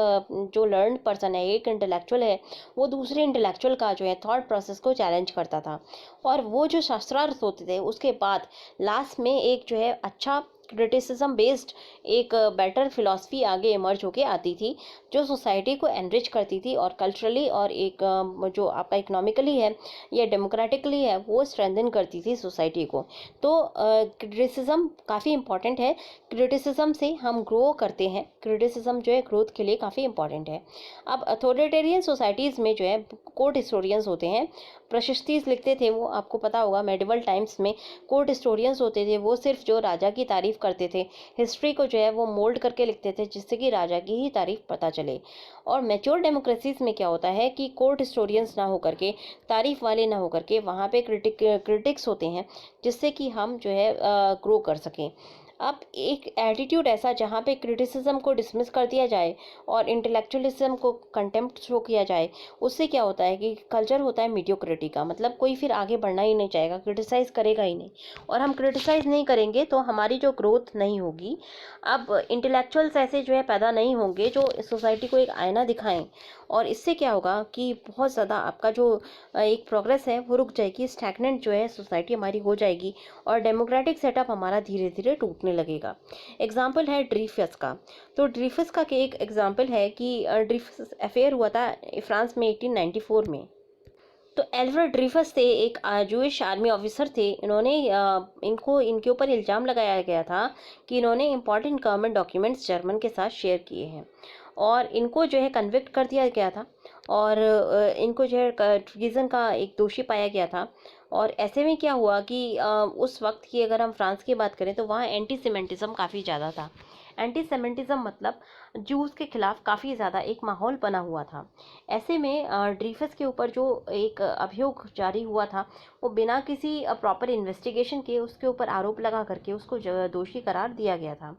जो लर्न पर्सन है, एक इंटेलेक्चुअल है, वो दूसरे इंटेलेक्चुअल का जो है थॉट प्रोसेस को चैलेंज करता था। और वो जो शास्त्रार्थ होते थे उसके बाद लास्ट में एक जो है अच्छा क्रिटिसिज्म बेस्ड एक बेटर फिलॉसफी आगे इमर्ज होके आती थी, जो सोसाइटी को एनरिच करती थी और कल्चरली और एक जो आपका इकोनॉमिकली है या डेमोक्रेटिकली है वो स्ट्रेंथन करती थी सोसाइटी को। तो क्रिटिसिज्म काफ़ी इंपॉर्टेंट है, क्रिटिसिज्म से हम ग्रो करते हैं, क्रिटिसिज्म जो है ग्रोथ के लिए काफ़ी इंपॉर्टेंट है। अब अथॉरिटेरियन सोसाइटीज़ में जो है कोर्ट हिस्टोरियंस होते हैं, प्रशस्तिस लिखते थे, वो आपको पता होगा मेडिवल टाइम्स में कोर्ट हिस्टोरियंस होते थे, वो सिर्फ जो राजा की तारीफ करते थे, हिस्ट्री को जो है वो मोल्ड करके लिखते थे जिससे कि राजा की ही तारीफ पता चले। और मैच्योर डेमोक्रेसीज में क्या होता है कि कोर्ट हिस्टोरियंस ना होकर के, तारीफ वाले ना होकर के, वहाँ पे क्रिटिक्स होते हैं, जिससे कि हम जो है ग्रो कर सकें। अब एक एटीट्यूड ऐसा जहाँ पे क्रिटिसिज्म को डिसमिस कर दिया जाए और इंटेलेक्चुअलिज्म को कंटेम्प्ट शो किया जाए, उससे क्या होता है कि कल्चर होता है मीडियोक्रिटी का, मतलब कोई फिर आगे बढ़ना ही नहीं चाहेगा, क्रिटिसाइज़ करेगा ही नहीं, और हम क्रिटिसाइज़ नहीं करेंगे तो हमारी जो ग्रोथ नहीं होगी। अब इंटेलेक्चुअल्स ऐसे जो है पैदा नहीं होंगे जो सोसाइटी को एक आईना दिखाएं, और इससे क्या होगा कि बहुत ज़्यादा आपका जो एक प्रोग्रेस है वो रुक जाएगी, स्टैग्नेंट जो है सोसाइटी हमारी हो जाएगी और डेमोक्रेटिक सेटअप हमारा धीरे धीरे टूटने लगेगा। एग्जाम्पल है ड्रीफस का। तो ड्रीफस का एक एग्जाम्पल है कि ड्रीफस अफेयर हुआ था फ्रांस में 1894 में। तो एल्फ्रेड ड्रीफस थे, एक जूइश आर्मी ऑफिसर थे। इन्होंने इनके ऊपर इल्ज़ाम लगाया गया था कि इन्होंने इंपॉर्टेंट गवर्नमेंट डॉक्यूमेंट्स जर्मन के साथ शेयर किए हैं, और इनको जो है कन्विक्ट कर दिया गया था, और इनको जो है ट्रीजन का एक दोषी पाया गया था। और ऐसे में क्या हुआ कि उस वक्त की अगर हम फ्रांस की बात करें तो वहाँ एंटी सेमेंटिज्म काफ़ी ज़्यादा था। एंटी सेमेंटिज्म मतलब जूस के खिलाफ काफ़ी ज़्यादा एक माहौल बना हुआ था। ऐसे में ड्रीफस के ऊपर जो एक अभियोग जारी हुआ था, वो बिना किसी प्रॉपर इन्वेस्टिगेशन के उसके ऊपर आरोप लगा करके उसको दोषी करार दिया गया था।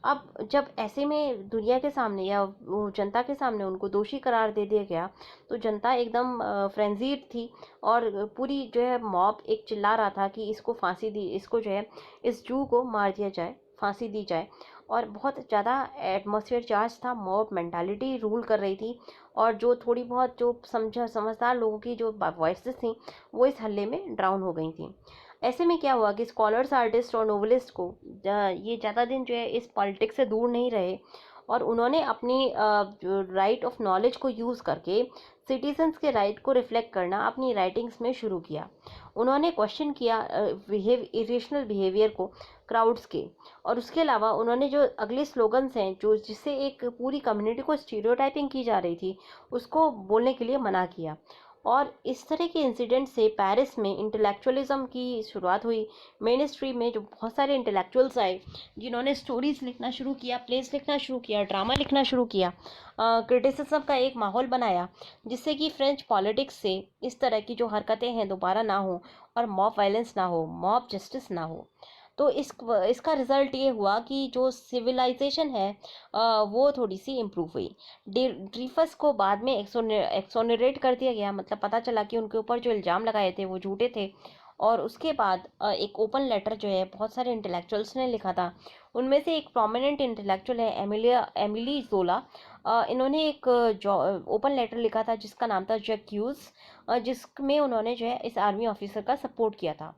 अब जब ऐसे में दुनिया के सामने या वो जनता के सामने उनको दोषी करार दे दिया गया, तो जनता एकदम फ्रेंजीड थी, और पूरी जो है मॉब एक चिल्ला रहा था कि इसको फांसी दी, इसको जो है इस जू को मार दिया जाए, फांसी दी जाए। और बहुत ज़्यादा एटमॉस्फेयर चार्ज था, मॉब मेंटालिटी रूल कर रही थी, और जो थोड़ी बहुत जो समझदार लोगों की जो वॉइसेस थी वो इस हल्ले में ड्राउन हो गई थी। ऐसे में क्या हुआ कि स्कॉलर्स, आर्टिस्ट और नोवेलिस्ट को ये ज़्यादा दिन जो है इस पॉलिटिक्स से दूर नहीं रहे, और उन्होंने अपनी जो राइट ऑफ नॉलेज को यूज़ करके सिटीजन्स के राइट को रिफ्लेक्ट करना अपनी राइटिंग्स में शुरू किया। उन्होंने क्वेश्चन किया इरेशनल बिहेवियर को क्राउड्स के, और उसके अलावा उन्होंने जो अगले स्लोगन्स हैं जो जिससे एक पूरी कम्युनिटी को स्टीरियोटाइपिंग की जा रही थी उसको बोलने के लिए मना किया। और इस तरह के इंसिडेंट से पेरिस में इंटेलेक्चुअलिज्म की शुरुआत हुई। मेन स्ट्रीम में जो बहुत सारे इंटेलेक्चुअल्स आए जिन्होंने स्टोरीज लिखना शुरू किया, प्लेस लिखना शुरू किया, ड्रामा लिखना शुरू किया, क्रिटिसिज्म का एक माहौल बनाया, जिससे कि फ्रेंच पॉलिटिक्स से इस तरह की जो हरकतें हैं दोबारा ना हो और मॉब वायलेंस ना हो, मॉब जस्टिस ना हो। तो इसका रिजल्ट ये हुआ कि जो सिविलाइजेशन है वो थोड़ी सी इम्प्रूव हुई। ड्रीफस को बाद में एक्सोनरेट कर दिया गया, मतलब पता चला कि उनके ऊपर जो इल्ज़ाम लगाए थे वो झूठे थे। और उसके बाद एक ओपन लेटर जो है बहुत सारे इंटेलेक्चुअल्स ने लिखा था। उनमें से एक प्रोमिनेंट इंटेलेक्चुअल है एमिली जोला। इन्होंने एक ओपन लेटर लिखा था जिसका नाम था जैक्यूज, जिसमें उन्होंने जो है इस आर्मी ऑफिसर का सपोर्ट किया था।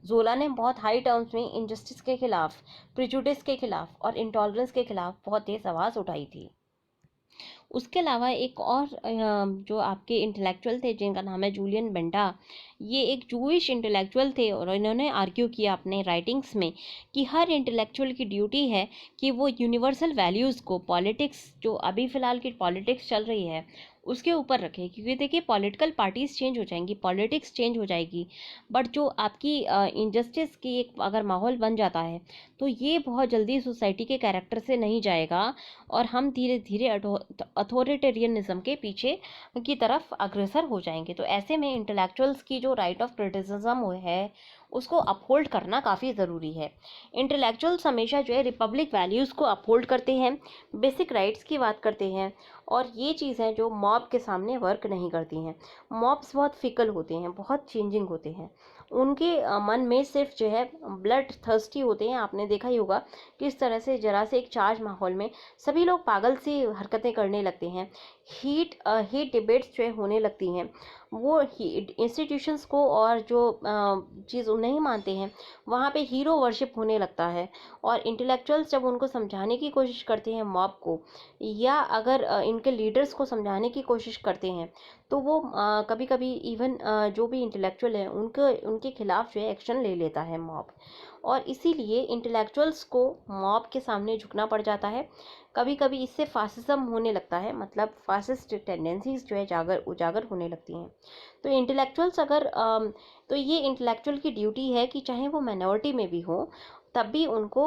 जोला ने बहुत हाई टर्म्स में इनजस्टिस के खिलाफ, प्रिजुडिस के खिलाफ और इंटॉलरेंस के खिलाफ बहुत तेज आवाज़ उठाई थी। उसके अलावा एक और जो आपके इंटेलेक्चुअल थे जिनका नाम है जूलियन बेंटा। ये एक जूइश इंटेलेक्चुअल थे और इन्होंने आर्ग्यू किया अपने राइटिंग्स में कि हर इंटेलेक्चुअल की ड्यूटी है कि वो यूनिवर्सल वैल्यूज़ को, पॉलिटिक्स जो अभी फ़िलहाल की पॉलिटिक्स चल रही है उसके ऊपर रखे। क्योंकि देखिए पॉलिटिकल पार्टीज चेंज हो जाएंगी, पॉलिटिक्स चेंज हो जाएगी, बट जो आपकी इनजस्टिस की एक अगर माहौल बन जाता है तो ये बहुत जल्दी सोसाइटी के कैरेक्टर से नहीं जाएगा और हम धीरे धीरे अथॉरिटेरियनिज्म के पीछे की तरफ अग्रसर हो जाएंगे। तो ऐसे में इंटेलेक्चुअल्स की जो राइट ऑफ क्रिटिसिज्म है उसको अपहोल्ड करना काफ़ी ज़रूरी है। इंटेलेक्चुअल्स हमेशा जो है रिपब्लिक वैल्यूज़ को अपहोल्ड करते हैं, बेसिक राइट्स की बात करते हैं, और ये चीज़ें जो मॉब के सामने वर्क नहीं करती हैं। मॉब्स बहुत फिकल होते हैं, बहुत चेंजिंग होते हैं। उनके मन में सिर्फ जो है ब्लड थर्स्टी होते हैं। आपने देखा ही होगा किस तरह से जरा से एक चार्ज माहौल में सभी लोग पागल सी हरकतें करने लगते हैं। हीट डिबेट्स जो है होने लगती हैं। वो इंस्टीट्यूशंस को और जो चीज़ नहीं मानते हैं वहाँ पे हीरो वर्शिप होने लगता है। और इंटेलेक्चुअल्स जब उनको समझाने की कोशिश करते हैं मॉब को, या अगर इनके लीडर्स को समझाने की कोशिश करते हैं, तो वो कभी कभी इवन जो भी इंटेलेक्चुअल है उनके खिलाफ जो है एक्शन ले लेता है मॉब। और इसीलिए इंटेलेक्चुअल्स को मॉब के सामने झुकना पड़ जाता है। कभी कभी इससे फासिज्म होने लगता है, मतलब फासिस्ट टेंडेंसीज जो है उजागर होने लगती हैं। तो इंटेलेक्चुअल्स अगर तो ये इंटेलेक्चुअल की ड्यूटी है कि चाहे वो माइनॉरिटी में भी हो तब भी उनको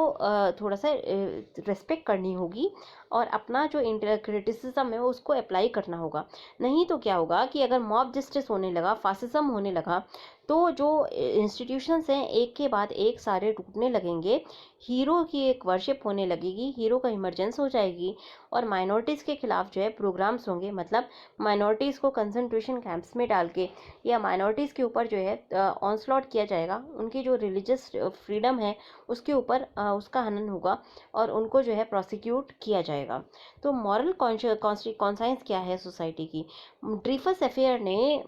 थोड़ा सा रिस्पेक्ट करनी होगी और अपना जो क्रिटिसिज्म है उसको अप्लाई करना होगा। नहीं तो क्या होगा कि अगर मॉब जस्टिस होने लगा, फासिज्म होने लगा, तो जो इंस्टीट्यूशंस हैं एक के बाद एक सारे टूटने लगेंगे। हीरो की एक वर्शिप होने लगेगी, हीरो का इमरजेंस हो जाएगी, और माइनॉरिटीज़ के खिलाफ जो है प्रोग्राम्स होंगे। मतलब माइनॉरिटीज़ को कंसंट्रेशन कैंप्स में डाल के या माइनॉरिटीज़ के ऊपर जो है ऑनस्लॉट किया जाएगा। उनकी जो रिलीजियस फ्रीडम है उसके ऊपर उसका हनन होगा और उनको जो है प्रोसिक्यूट किया जाएगा। तो मॉरल कॉन्साइंस क्या है सोसाइटी की? ड्रीफस अफेयर ने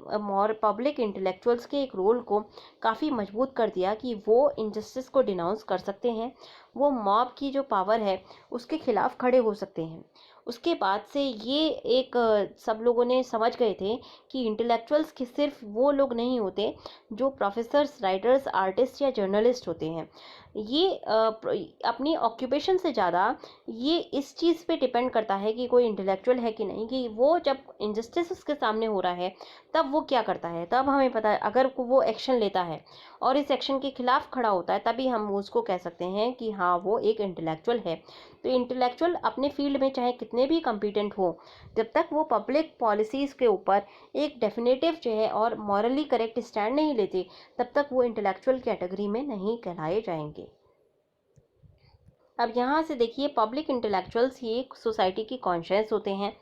पब्लिक इंटेलेक्चुअल्स के एक रोल को काफ़ी मजबूत कर दिया कि वो इनजस्टिस को डिनाउंस कर सकते हैं, वो मॉब की जो पावर है उसके खिलाफ खड़े हो सकते हैं। उसके बाद से ये एक सब लोगों ने समझ गए थे कि इंटेलेक्चुअल्स के सिर्फ वो लोग नहीं होते जो प्रोफेसर्स, राइटर्स, आर्टिस्ट या जर्नलिस्ट होते हैं। ये अपनी ऑक्यूपेशन से ज़्यादा ये इस चीज़ पे डिपेंड करता है कि कोई इंटेलेक्चुअल है कि नहीं, कि वो जब इनजस्टिस उसके सामने हो रहा है तब वो क्या करता है। तब हमें पता है, अगर वो एक्शन लेता है और इस एक्शन के खिलाफ खड़ा होता है तभी हम उसको कह सकते हैं कि हाँ वो एक इंटेलेक्चुअल है। तो इंटेलेक्चुअल अपने फील्ड में चाहे कितने भी कॉम्पिटेंट हो, जब तक वो पब्लिक पॉलिसीज़ के ऊपर एक डेफिनेटिव जो है और मॉरली करेक्ट स्टैंड नहीं लेते, तब तक वो इंटेलेक्चुअल कैटेगरी में नहीं कहलाए जाएंगे। अब यहाँ से देखिए पब्लिक इंटेलेक्चुअल्स ये सोसाइटी की कॉन्शियस होते हैं,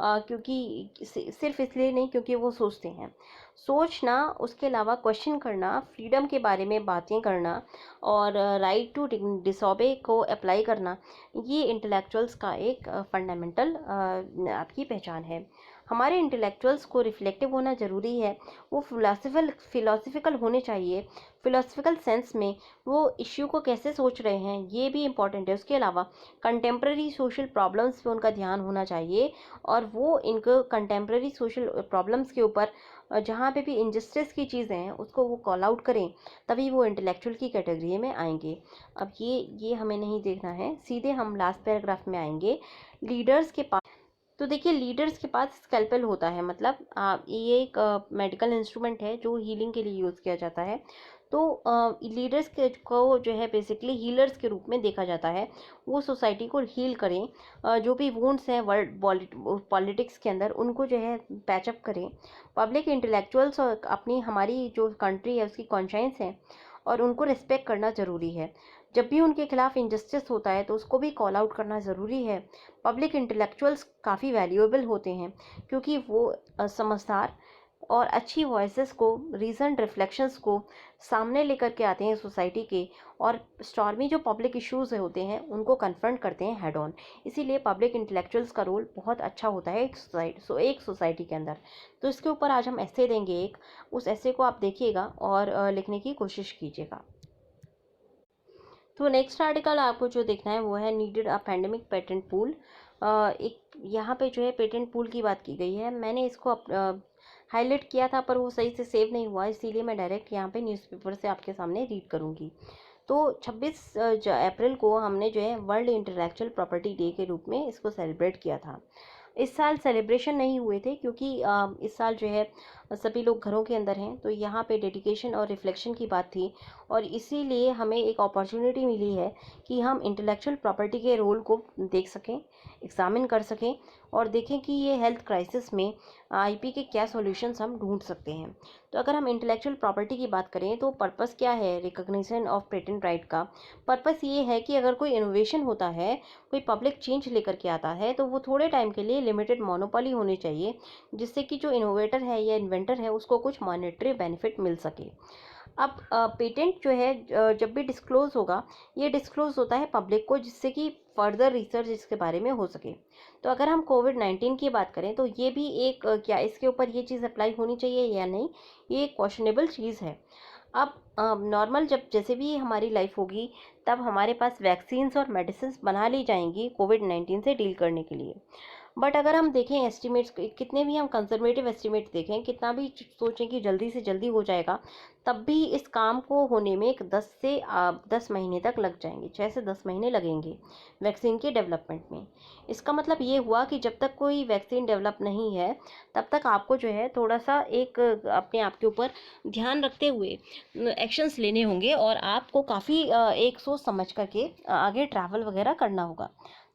क्योंकि सिर्फ इसलिए नहीं क्योंकि वो सोचते हैं। सोचना, उसके अलावा क्वेश्चन करना, फ्रीडम के बारे में बातें करना और राइट टू डिसोबे को अप्लाई करना, ये इंटेलेक्चुअल्स का एक फंडामेंटल आपकी पहचान है। हमारे इंटेलेक्चुअल्स को रिफ्लेक्टिव होना ज़रूरी है। वो फिलोसफिकल होने चाहिए। फिलोसफिकल सेंस में वो इश्यू को कैसे सोच रहे हैं ये भी इम्पॉर्टेंट है। उसके अलावा कंटेम्प्रेरी सोशल प्रॉब्लम्स पे उनका ध्यान होना चाहिए और वो इनको कंटेम्प्रेरी सोशल प्रॉब्लम्स के ऊपर जहाँ पे भी इनजस्टिस की चीज़ें हैं उसको वो कॉल आउट करें, तभी वो इंटेलेक्चुअल की कैटेगरी में आएंगे। अब ये हमें नहीं देखना है, सीधे हम लास्ट पैराग्राफ में आएंगे। लीडर्स के पास, तो देखिए लीडर्स के पास स्कैल्पेल होता है, मतलब ये एक मेडिकल इंस्ट्रूमेंट है जो हीलिंग के लिए यूज़ किया जाता है। तो लीडर्स के को जो है बेसिकली हीलर्स के रूप में देखा जाता है। वो सोसाइटी को हील करें, जो भी वुंड्स हैं वर्ल्ड पॉलिटिक्स के अंदर उनको जो है पैचअप करें। पब्लिक इंटेलेक्चुअल्स और अपनी हमारी जो कंट्री है उसकी कॉन्शियंस है और उनको रिस्पेक्ट करना ज़रूरी है। जब भी उनके खिलाफ इनजस्टिस होता है तो उसको भी कॉल आउट करना ज़रूरी है। पब्लिक इंटेलेक्चुअल्स काफ़ी वैल्यूएबल होते हैं क्योंकि वो समझदार और अच्छी वॉइसेस को, रीजन रिफ्लेक्शंस को सामने लेकर के आते हैं सोसाइटी के, और स्टॉर्मी जो पब्लिक इश्यूज होते हैं उनको कन्फ्रंट करते हैं हेड ऑन। इसीलिए पब्लिक इंटेलेक्चुअल्स का रोल बहुत अच्छा होता है एक सोसाइटी के अंदर। तो इसके ऊपर आज हम ऐसे देंगे एक, उस ऐसे को आप देखिएगा और लिखने की कोशिश कीजिएगा। तो नेक्स्ट आर्टिकल आपको जो देखना है वो है needed a pandemic patent pool. एक यहाँ पे जो है पेटेंट पूल की बात की गई है। मैंने इसको हाईलाइट किया था पर वो सही से सेव नहीं हुआ, इसीलिए मैं डायरेक्ट यहाँ पे न्यूज़पेपर से आपके सामने रीड करूँगी। तो 26 अप्रैल को हमने जो है वर्ल्ड इंटेलेक्चुअल प्रॉपर्टी डे के रूप में इसको सेलिब्रेट किया था। इस साल सेलिब्रेशन नहीं हुए थे क्योंकि इस साल जो है सभी लोग घरों के अंदर हैं, तो यहाँ पे डेडिकेशन और रिफ्लेक्शन की बात थी, और इसीलिए हमें एक अपॉर्चुनिटी मिली है कि हम इंटेलेक्चुअल प्रॉपर्टी के रोल को देख सकें, एग्जामिन कर सकें और देखें कि ये हेल्थ क्राइसिस में आईपी के क्या सॉल्यूशंस हम ढूंढ सकते हैं। तो अगर हम इंटेलेक्चुअल प्रॉपर्टी की बात करें तो पर्पस क्या है रिकॉग्निशन ऑफ पेटेंट राइट का? पर्पस ये है कि अगर कोई इनोवेशन होता है, कोई पब्लिक चेंज लेकर के आता है, तो वो थोड़े टाइम के लिए लिमिटेड मोनोपोली होनी चाहिए, जिससे कि जो इनोवेटर है या इन्वेंटर है उसको कुछ मॉनेटरी बेनिफिट मिल सके। अब पेटेंट जो है जब भी डिस्क्लोज होगा, ये डिस्क्लोज होता है पब्लिक को, जिससे कि फर्दर रिसर्च इसके बारे में हो सके। तो अगर हम कोविड-19 की बात करें तो ये भी एक क्या इसके ऊपर ये चीज़ अप्लाई होनी चाहिए या नहीं, ये एक क्वेश्चनेबल चीज़ है। अब नॉर्मल जब जैसे भी हमारी लाइफ होगी तब हमारे पास वैक्सीन्स और मेडिसिन बना ली जाएंगी कोविड-19 से डील करने के लिए। बट अगर हम देखें एस्टिमेट्स, कितने भी हम कंजर्वेटिव एस्टिमेट्स देखें, कितना भी सोचें कि जल्दी से जल्दी हो जाएगा, तब भी इस काम को होने में एक 10 महीने तक लग जाएंगे, 6 से 10 महीने लगेंगे वैक्सीन के डेवलपमेंट में। इसका मतलब ये हुआ कि जब तक कोई वैक्सीन डेवलप नहीं है तब तक आपको जो है थोड़ा सा एक अपने आप के ऊपर ध्यान रखते हुए एक्शंस लेने होंगे, और आपको काफ़ी एक सोच समझ करके आगे ट्रैवल वगैरह करना होगा।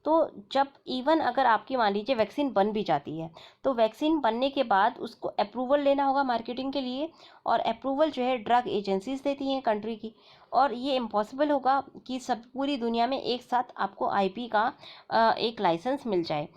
तो जब इवन अगर आपकी मान लीजिए वैक्सीन बन भी जाती है, तो वैक्सीन बनने के बाद उसको अप्रूवल लेना होगा मार्केटिंग के लिए, और अप्रूवल जो है ड्रग एजेंसीज देती हैं कंट्री की, और ये इम्पॉसिबल होगा कि सब पूरी दुनिया में एक साथ आपको आईपी का एक लाइसेंस मिल जाए।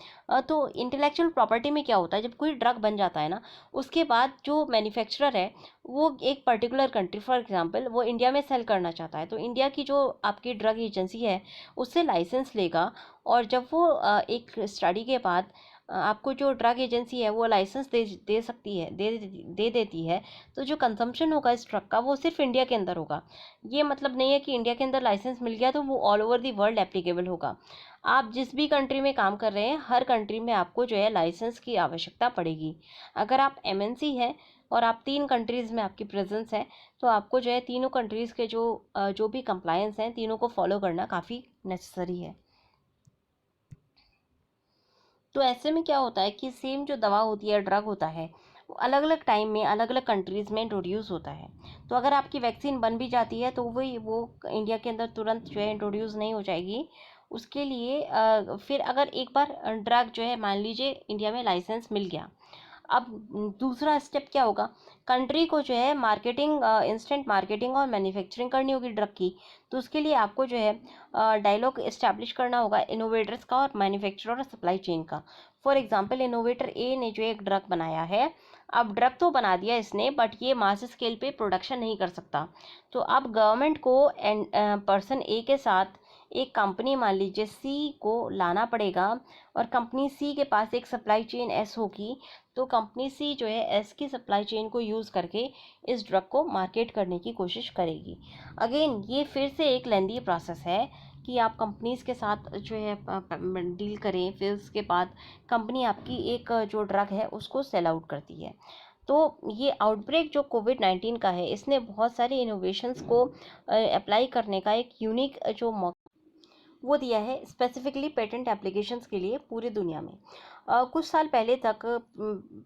तो इंटेलेक्चुअल प्रॉपर्टी में क्या होता है, जब कोई ड्रग बन जाता है ना, उसके बाद जो मैन्युफैक्चरर है वो एक पर्टिकुलर कंट्री, फॉर एग्जांपल वो इंडिया में सेल करना चाहता है, तो इंडिया की जो आपकी ड्रग एजेंसी है उससे लाइसेंस लेगा, और जब वो एक स्टडी के बाद आपको जो ड्रग एजेंसी है वो लाइसेंस दे सकती है, दे देती है, तो जो कंजम्पशन होगा इस ड्रग का वो सिर्फ इंडिया के अंदर होगा। ये मतलब नहीं है कि इंडिया के अंदर लाइसेंस मिल गया तो वो all over the world applicable होगा। आप जिस भी कंट्री में काम कर रहे हैं, हर कंट्री में आपको जो है लाइसेंस की आवश्यकता पड़ेगी। अगर आप एमएनसी है और आप 3 कंट्रीज़ में आपकी प्रेजेंस है, तो आपको जो है तीनों कंट्रीज़ के जो भी कंप्लायंस हैं तीनों को फॉलो करना काफ़ी नेसेसरी है। तो ऐसे में क्या होता है कि सेम जो दवा होती है, ड्रग होता है, वो अलग अलग टाइम में अलग अलग कंट्रीज़ में इंट्रोड्यूस होता है। तो अगर आपकी वैक्सीन बन भी जाती है तो वो इंडिया के अंदर तुरंत जो है इंट्रोड्यूस नहीं हो जाएगी। उसके लिए फिर अगर एक बार ड्रग जो है मान लीजिए इंडिया में लाइसेंस मिल गया, अब दूसरा स्टेप क्या होगा, कंट्री को जो है मार्केटिंग, इंस्टेंट मार्केटिंग और मैन्युफैक्चरिंग करनी होगी ड्रग की। तो उसके लिए आपको जो है डायलॉग इस्टेब्लिश करना होगा इनोवेटर्स का और मैन्युफैक्चरर और सप्लाई चेन का। फॉर एग्जांपल इनोवेटर ए ने जो एक ड्रग बनाया है, अब ड्रग तो बना दिया इसने बट ये मास स्केल पे प्रोडक्शन नहीं कर सकता, तो अब गवर्नमेंट को पर्सन ए के साथ एक कंपनी मान लीजिए सी को लाना पड़ेगा, और कंपनी सी के पास एक सप्लाई चेन एस होगी, तो कंपनी सी जो है एस की सप्लाई चेन को यूज़ करके इस ड्रग को मार्केट करने की कोशिश करेगी। अगेन ये फिर से एक लेंदी प्रोसेस है कि आप कंपनीज़ के साथ जो है डील करें, फिर उसके बाद कंपनी आपकी एक जो ड्रग है उसको सेल आउट करती है। तो ये आउटब्रेक जो कोविड-19 का है, इसने बहुत सारे इनोवेशंस को अप्लाई करने का एक यूनिक जो वो दिया है स्पेसिफिकली पेटेंट एप्लीकेशंस के लिए पूरी दुनिया में। कुछ साल पहले तक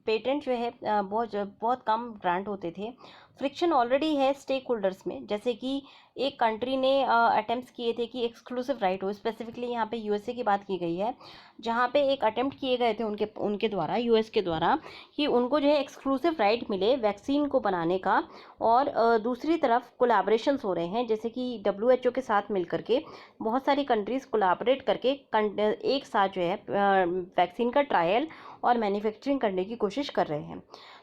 पेटेंट जो है बहुत कम ग्रांट होते थे। फ्रिक्शन ऑलरेडी है स्टेक होल्डर्स में, जैसे कि एक कंट्री ने अटेम्प्ट्स किए थे कि एक्सक्लूसिव राइट हो। स्पेसिफिकली यहाँ पे यूएसए की बात की गई है, जहाँ पे एक अटेम्प्ट किए गए थे उनके द्वारा, यूएस के द्वारा, कि उनको जो है एक्सक्लूसिव राइट मिले वैक्सीन को बनाने का। और दूसरी तरफ कोलैबोरेशंस हो रहे हैं, जैसे कि डब्ल्यूएचओ के साथ मिलकर के बहुत सारी कंट्रीज़ कोलैबोरेट करके एक साथ जो है वैक्सीन का ट्रायल और मैन्युफैक्चरिंग करने की कोशिश कर रहे हैं।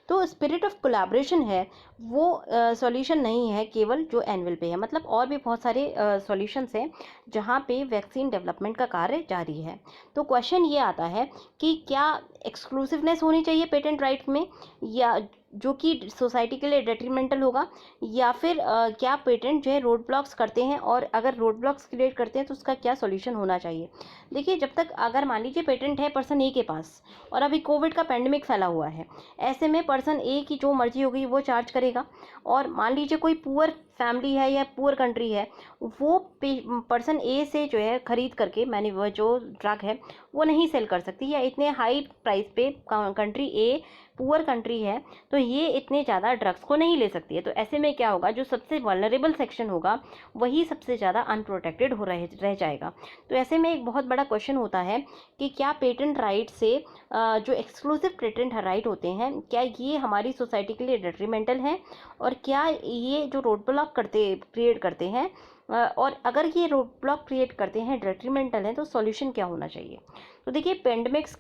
तो स्पिरिट ऑफ कोलैबोरेशन है वो सॉल्यूशन नहीं है केवल जो एनुअल पे है, मतलब और भी बहुत सारे सॉल्यूशंस हैं जहाँ पे वैक्सीन डेवलपमेंट का कार्य जारी है। तो क्वेश्चन ये आता है कि क्या एक्सक्लूसिवनेस होनी चाहिए पेटेंट राइट में, या जो कि सोसाइटी के लिए डेट्रीमेंटल होगा, या फिर क्या पेटेंट जो है रोड ब्लॉक्स करते हैं, और अगर रोड ब्लॉक्स क्रिएट करते हैं तो उसका क्या सॉल्यूशन होना चाहिए। देखिए, जब तक अगर मान लीजिए पेटेंट है पर्सन ए के पास और अभी कोविड का पेंडेमिक फैला हुआ है, ऐसे में पर्सन ए की जो मर्जी होगी वो चार्ज करेगा। और मान लीजिए कोई पुअर फैमिली है या पुअर कंट्री है, वो पर्सन ए से जो है खरीद करके मैंने वो जो ड्रग है वो नहीं सेल कर सकती, या इतने हाई प्राइस पे कंट्री ए पुअर कंट्री है तो ये इतने ज़्यादा ड्रग्स को नहीं ले सकती है। तो ऐसे में क्या होगा, जो सबसे वल्नरेबल सेक्शन होगा वही सबसे ज़्यादा अनप्रोटेक्टेड रह जाएगा। तो ऐसे में एक बहुत बड़ा क्वेश्चन होता है कि क्या पेटेंट राइट से जो एक्सक्लूसिव पेटेंट राइट होते हैं, क्या ये हमारी सोसाइटी के लिए डेट्रीमेंटल हैं, और क्या ये जो रोड ब्लॉक क्रिएट करते हैं, और अगर ये रोड ब्लॉक क्रिएट करते हैं डेट्रीमेंटल हैं, तो सॉल्यूशन क्या होना चाहिए। तो देखिए, पेंडेमिक्स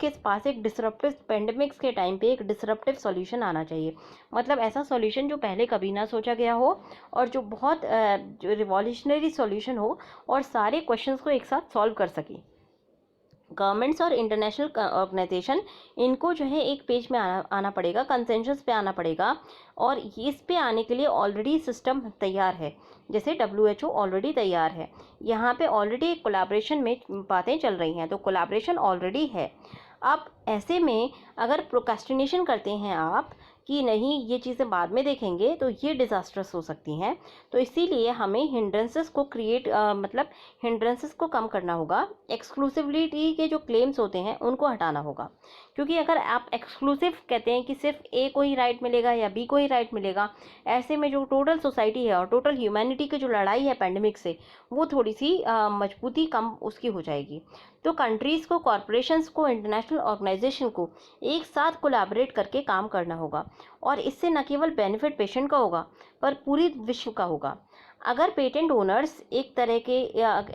के टाइम पे एक डिसरप्टिव सॉल्यूशन आना चाहिए, मतलब ऐसा सॉल्यूशन जो पहले कभी ना सोचा गया हो और जो बहुत जो रिवॉल्यूशनरी सॉल्यूशन हो और सारे क्वेश्चंस को एक साथ सॉल्व कर सके। गवर्नमेंट्स और इंटरनेशनल ऑर्गेनाइजेशन, इनको जो है एक पेज में आना पड़ेगा, कंसेंसस पे आना पड़ेगा, और इस पे आने के लिए ऑलरेडी सिस्टम तैयार है। जैसे डब्ल्यूएचओ ऑलरेडी तैयार है, यहाँ पे ऑलरेडी कोलैबोरेशन में बातें चल रही हैं, तो कोलैबोरेशन ऑलरेडी है। अब ऐसे में अगर प्रोक्रेस्टिनेशन करते हैं आप कि नहीं ये चीज़ें बाद में देखेंगे, तो ये डिज़ास्ट्रस हो सकती हैं। तो इसीलिए हमें हिंड्रेंसेस को मतलब हिंड्रेंसेस को कम करना होगा। एक्सक्लूसिविटी के जो क्लेम्स होते हैं उनको हटाना होगा, क्योंकि अगर आप एक्सक्लूसिव कहते हैं कि सिर्फ ए को ही राइट मिलेगा या बी को ही राइट मिलेगा, ऐसे में जो टोटल सोसाइटी है और टोटल ह्यूमैनिटी की जो लड़ाई है पैंडेमिक से, वो थोड़ी सी मजबूती कम उसकी हो जाएगी। तो कंट्रीज़ को, कॉरपोरेशंस को, इंटरनेशनल ऑर्गेनाइजेशन को एक साथ कोलैबोरेट करके काम करना होगा, और इससे न केवल बेनिफिट पेशेंट का होगा पर पूरी विश्व का होगा। अगर पेटेंट ओनर्स एक तरह के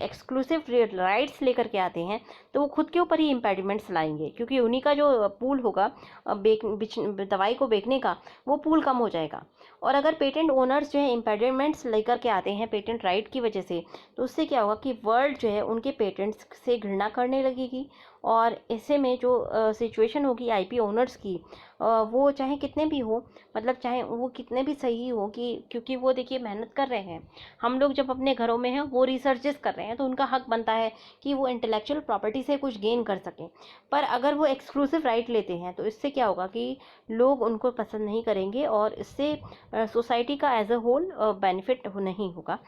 एक्सक्लूसिव राइट्स लेकर के आते हैं तो वो खुद के ऊपर ही इम्पेडिमेंट्स लाएंगे, क्योंकि उन्हीं का जो पूल होगा दवाई को बेचने का, वो पूल कम हो जाएगा। और अगर पेटेंट ओनर्स जो है इम्पेडिमेंट्स लेकर के आते हैं पेटेंट राइट की वजह से, तो उससे क्या होगा कि वर्ल्ड जो है उनके पेटेंट्स से घृणा करने लगेगी। और ऐसे में जो सिचुएशन होगी आईपी ओनर्स की, वो चाहे कितने भी हो, मतलब चाहे वो कितने भी सही हो, कि क्योंकि वो देखिए मेहनत कर रहे हैं। हम लोग जब अपने घरों में हैं वो रिसर्चेस कर रहे हैं, तो उनका हक बनता है कि वो इंटेलेक्चुअल प्रॉपर्टी से कुछ गेन कर सकें। पर अगर वो एक्सक्लूसिव राइट लेते हैं तो इससे क्या होगा कि लोग उनको पसंद नहीं करेंगे, और इससे सोसाइटी का एज अ होल बेनिफिट नहीं होगा।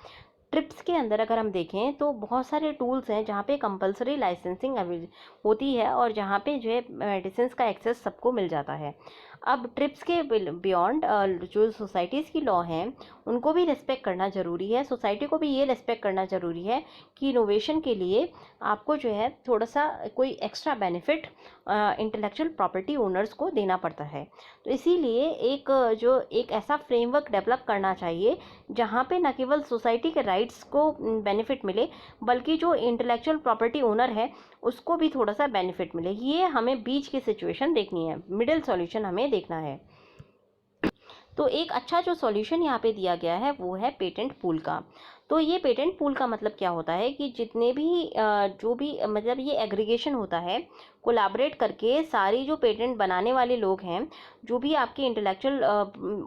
ट्रिप्स के अंदर अगर हम देखें तो बहुत सारे टूल्स हैं जहाँ पे कंपलसरी लाइसेंसिंग होती है, और जहाँ पे जो है मेडिसिन का एक्सेस सबको मिल जाता है। अब ट्रिप्स के बियॉन्ड जो सोसाइटीज़ की लॉ हैं उनको भी रिस्पेक्ट करना ज़रूरी है। सोसाइटी को भी ये रिस्पेक्ट करना ज़रूरी है कि इनोवेशन के लिए आपको जो है थोड़ा सा कोई extra benefit intellectual property owners को देना पड़ता है। तो इसीलिए एक ऐसा फ्रेमवर्क डेवलप करना चाहिए जहाँ पे न केवल सोसाइटी के राइट्स को बेनिफिट मिले, बल्कि जो इंटेलेक्चुअल प्रॉपर्टी ओनर है उसको भी थोड़ा सा बेनिफिट मिले। ये हमें बीच की सिचुएशन देखनी है, मिडिल सॉल्यूशन हमें देखना है। तो एक अच्छा जो सॉल्यूशन यहाँ पे दिया गया है वो है पेटेंट पूल का। तो ये पेटेंट पूल का मतलब क्या होता है कि जितने भी जो भी मतलब ये एग्रीगेशन होता है, कोलैबोरेट करके सारी जो पेटेंट बनाने वाले लोग हैं, जो भी आपके इंटेलेक्चुअल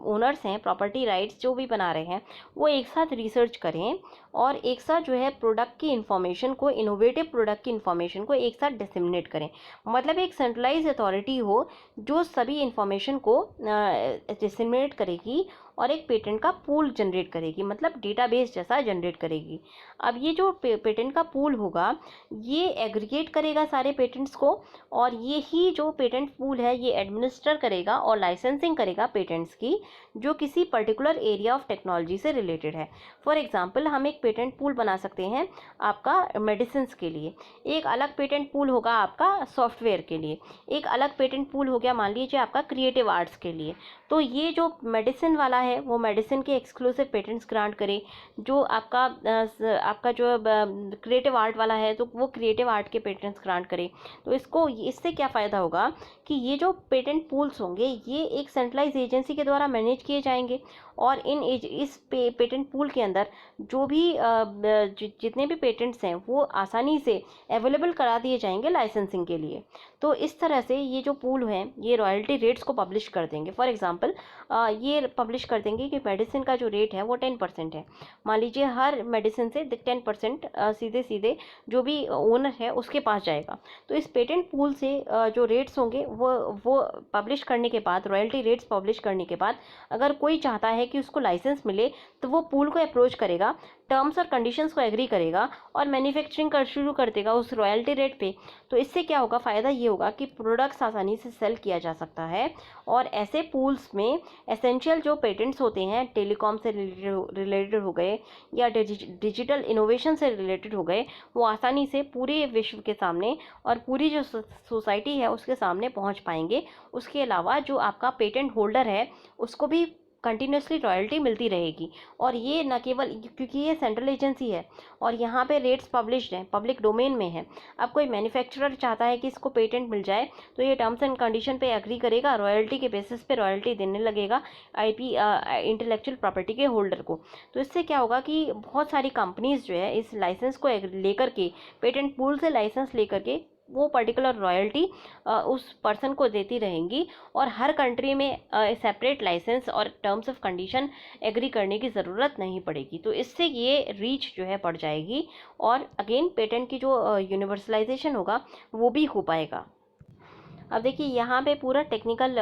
ओनर्स हैं, प्रॉपर्टी राइट्स जो भी बना रहे हैं, वो एक साथ रिसर्च करें और एक साथ जो है प्रोडक्ट की इन्फॉर्मेशन को, इनोवेटिव प्रोडक्ट की इन्फॉर्मेशन को एक साथ डिसेमिनेट करें। मतलब एक सेंट्रलाइज अथॉरिटी हो जो सभी इन्फॉर्मेशन को डिसेमिनेट करेगी और एक पेटेंट का पूल जनरेट करेगी, मतलब डेटाबेस जैसा जनरेट करेगी। अब ये जो पेटेंट का पूल होगा ये एग्रीगेट करेगा सारे पेटेंट्स को, और ये ही जो पेटेंट पूल है ये एडमिनिस्टर करेगा और लाइसेंसिंग करेगा पेटेंट्स की जो किसी पर्टिकुलर एरिया ऑफ टेक्नोलॉजी से रिलेटेड है। फॉर एग्जांपल हम एक पेटेंट पूल बना सकते हैं आपका मेडिसिन के लिए, एक अलग पेटेंट पूल होगा आपका सॉफ्टवेयर के लिए, एक अलग पेटेंट पूल हो गया मान लीजिए आपका क्रिएटिव आर्ट्स के लिए। तो ये जो मेडिसिन वाला है वो मेडिसिन के एक्सक्लूसिव पेटेंट्स ग्रांट करे, जो आपका जो क्रिएटिव आर्ट वाला है तो वो क्रिएटिव आर्ट के पेटेंट्स ग्रांट करे। तो इससे क्या फ़ायदा होगा कि ये जो पेटेंट पूल्स होंगे ये एक सेंट्रलाइज एजेंसी के द्वारा मैनेज किए जाएंगे, और इस पेटेंट पूल के अंदर जो भी जितने भी पेटेंट्स हैं वो आसानी से अवेलेबल करा दिए जाएंगे लाइसेंसिंग के लिए। तो इस तरह से ये जो पूल है ये रॉयल्टी रेट्स को पब्लिश कर देंगे। फॉर एग्जांपल ये पब्लिश कर देंगे कि मेडिसिन का जो रेट है वो 10% है। मान लीजिए हर मेडिसिन से 10% सीधे सीधे जो भी ओनर है उसके पास जाएगा। तो इस पेटेंट पूल से जो रेट्स होंगे वो पब्लिश करने के बाद, रॉयल्टी रेट्स पब्लिश करने के बाद अगर कोई चाहता है कि उसको लाइसेंस मिले तो वो पूल को अप्रोच करेगा, टर्म्स और कंडीशंस को एग्री करेगा और मैन्युफैक्चरिंग कर शुरू कर देगा उस रॉयल्टी रेट पे। तो इससे क्या होगा, फ़ायदा ये होगा कि प्रोडक्ट्स आसानी से सेल किया जा सकता है, और ऐसे पूल्स में एसेंशियल जो पेटेंट्स होते हैं टेलीकॉम से रिलेटेड हो गए या डिजिटल इनोवेशन से रिलेटेड हो गए, वो आसानी से पूरे विश्व के सामने और पूरी जो सोसाइटी है उसके सामने पहुंच पाएंगे। उसके अलावा जो आपका पेटेंट होल्डर है उसको भी कंटिन्यूसली रॉयल्टी मिलती रहेगी। और ये न केवल क्योंकि ये सेंट्रल एजेंसी है और यहाँ पे रेट्स पब्लिश्ड हैं, पब्लिक डोमेन में है। अब कोई मैन्युफैक्चरर चाहता है कि इसको पेटेंट मिल जाए तो ये टर्म्स एंड कंडीशन पे एग्री करेगा, रॉयल्टी के बेसिस पे रॉयल्टी देने लगेगा आईपी इंटेलेक्चुअल प्रॉपर्टी के होल्डर को। तो इससे क्या होगा कि बहुत सारी कंपनीज जो है इस लाइसेंस को लेकर के, पेटेंट पूल से लाइसेंस लेकर के वो पर्टिकुलर रॉयल्टी उस पर्सन को देती रहेंगी, और हर कंट्री में सेपरेट लाइसेंस और टर्म्स ऑफ कंडीशन एग्री करने की ज़रूरत नहीं पड़ेगी। तो इससे ये रीच जो है बढ़ जाएगी, और अगेन पेटेंट की जो यूनिवर्सलाइजेशन होगा वो भी हो पाएगा। अब देखिए यहाँ पे पूरा टेक्निकल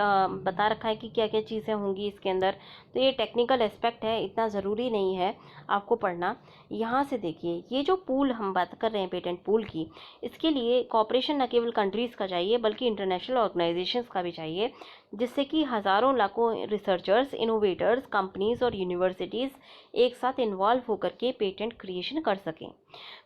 बता रखा है कि क्या क्या चीज़ें होंगी इसके अंदर। तो ये टेक्निकल एस्पेक्ट है, इतना ज़रूरी नहीं है आपको पढ़ना। यहाँ से देखिए ये जो पूल हम बात कर रहे हैं पेटेंट पूल की, इसके लिए कॉपरेशन न केवल कंट्रीज़ का चाहिए बल्कि इंटरनेशनल ऑर्गेनाइजेशंस का भी चाहिए, जिससे कि हज़ारों लाखों रिसर्चर्स, इनोवेटर्स, कंपनीज़ और यूनिवर्सिटीज़ एक साथ इन्वॉल्व होकर के पेटेंट क्रिएशन कर सकें।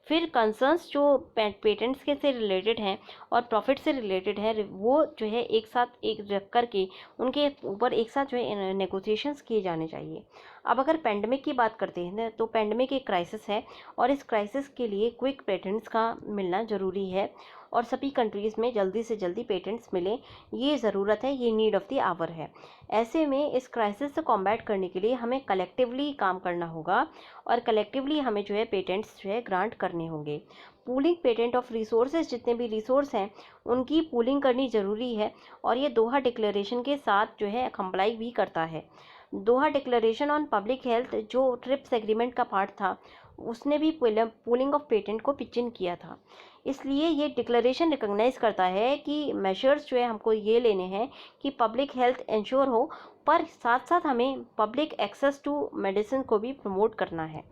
फिर कंसर्न्स जो पेटेंट्स के से रिलेटेड हैं और प्रॉफिट से रिलेटेड है वो जो है एक साथ एक रख करके उनके ऊपर एक साथ जो है नेगोशिएशंस किए जाने चाहिए। अब अगर पेंडेमिक की बात करते हैं तो पेंडेमिक एक क्राइसिस है, और इस क्राइसिस के लिए क्विक पेटेंट्स का मिलना ज़रूरी है, और सभी कंट्रीज़ में जल्दी से जल्दी पेटेंट्स मिलें, ये ज़रूरत है, ये नीड ऑफ द आवर है। ऐसे में इस क्राइसिस से कॉम्बैट करने के लिए हमें कलेक्टिवली काम करना होगा, और कलेक्टिवली हमें जो है पेटेंट्स जो है ग्रांट करने होंगे। पूलिंग पेटेंट ऑफ रिसोर्सेज, जितने भी रिसोर्स हैं उनकी पूलिंग करनी ज़रूरी है, और ये दोहा डिक्लेरेशन के साथ जो है कंप्लाई भी करता है। दोहा डिक्लेरेशन ऑन पब्लिक हेल्थ जो ट्रिप्स एग्रीमेंट का पार्ट था उसने भी पूलिंग ऑफ पेटेंट को पिचिन किया था। इसलिए ये डिक्लेरेशन रिकॉग्नाइज करता है कि मेजर्स जो है हमको ये लेने हैं कि पब्लिक हेल्थ इंश्योर हो, पर साथ साथ हमें पब्लिक एक्सेस टू मेडिसिन को भी प्रमोट करना है।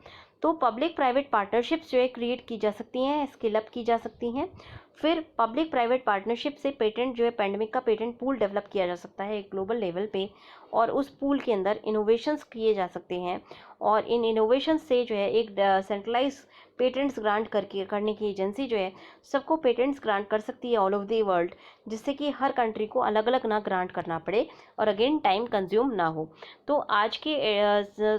तो पब्लिक प्राइवेट पार्टनरशिप्स जो है क्रिएट की जा सकती हैं, स्केल अप की जा सकती हैं। फिर पब्लिक प्राइवेट पार्टनरशिप से पेटेंट जो है पेंडेमिक का पेटेंट पूल डेवलप किया जा सकता है एक ग्लोबल लेवल पे, और उस पूल के अंदर इनोवेशंस किए जा सकते हैं, और इन इनोवेशंस से जो है एक सेंट्रलाइज पेटेंट्स ग्रांट करने की एजेंसी जो है सबको पेटेंट्स ग्रांट कर सकती है ऑल ओवर द वर्ल्ड, जिससे कि हर कंट्री को अलग अलग ना ग्रांट करना पड़े और अगेन टाइम कंज्यूम ना हो। तो आज के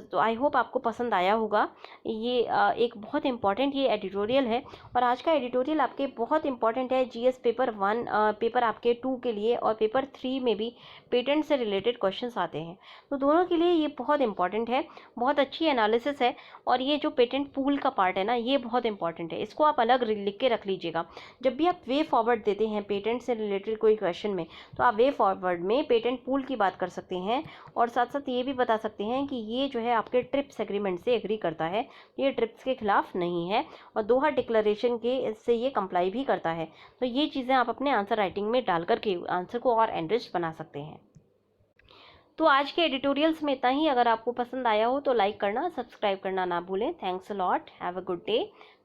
तो आई होप आपको पसंद आया होगा। ये एक बहुत इंपॉर्टेंट ये एडिटोरियल है, और आज का एडिटोरियल आपके बहुत इंपॉर्टेंट है जीएस पेपर 1, पेपर आपके 2 के लिए, और पेपर 3 में भी पेटेंट से रिलेटेड क्वेश्चंस आते हैं। तो दोनों के लिए ये बहुत इंपॉर्टेंट है, बहुत अच्छी एनालिसिस है, और ये जो पेटेंट पूल का पार्ट है ना ये बहुत इंपॉर्टेंट है, इसको आप अलग लिख के रख लीजिएगा। जब भी आप वे फॉरवर्ड देते हैं पेटेंट से रिलेटेड कोई क्वेश्चन में, तो आप वे फॉरवर्ड में पेटेंट पूल की बात कर सकते हैं, और साथ साथ ये भी बता सकते हैं कि ये जो है आपके ट्रिप्स एग्रीमेंट से एग्री करता है, ये ट्रिप्स के खिलाफ नहीं है, और दोहा डिक्लेरेशन के से ये कंप्लाई भी करता है। तो ये चीज़ें आप अपने आंसर राइटिंग में डाल करके आंसर को और एनरिच बना सकते हैं। तो आज के एडिटोरियल्स में इतना ही। अगर आपको पसंद आया हो तो लाइक करना, सब्सक्राइब करना ना भूलें। Thanks a lot, have a good day,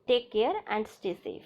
take care and stay safe.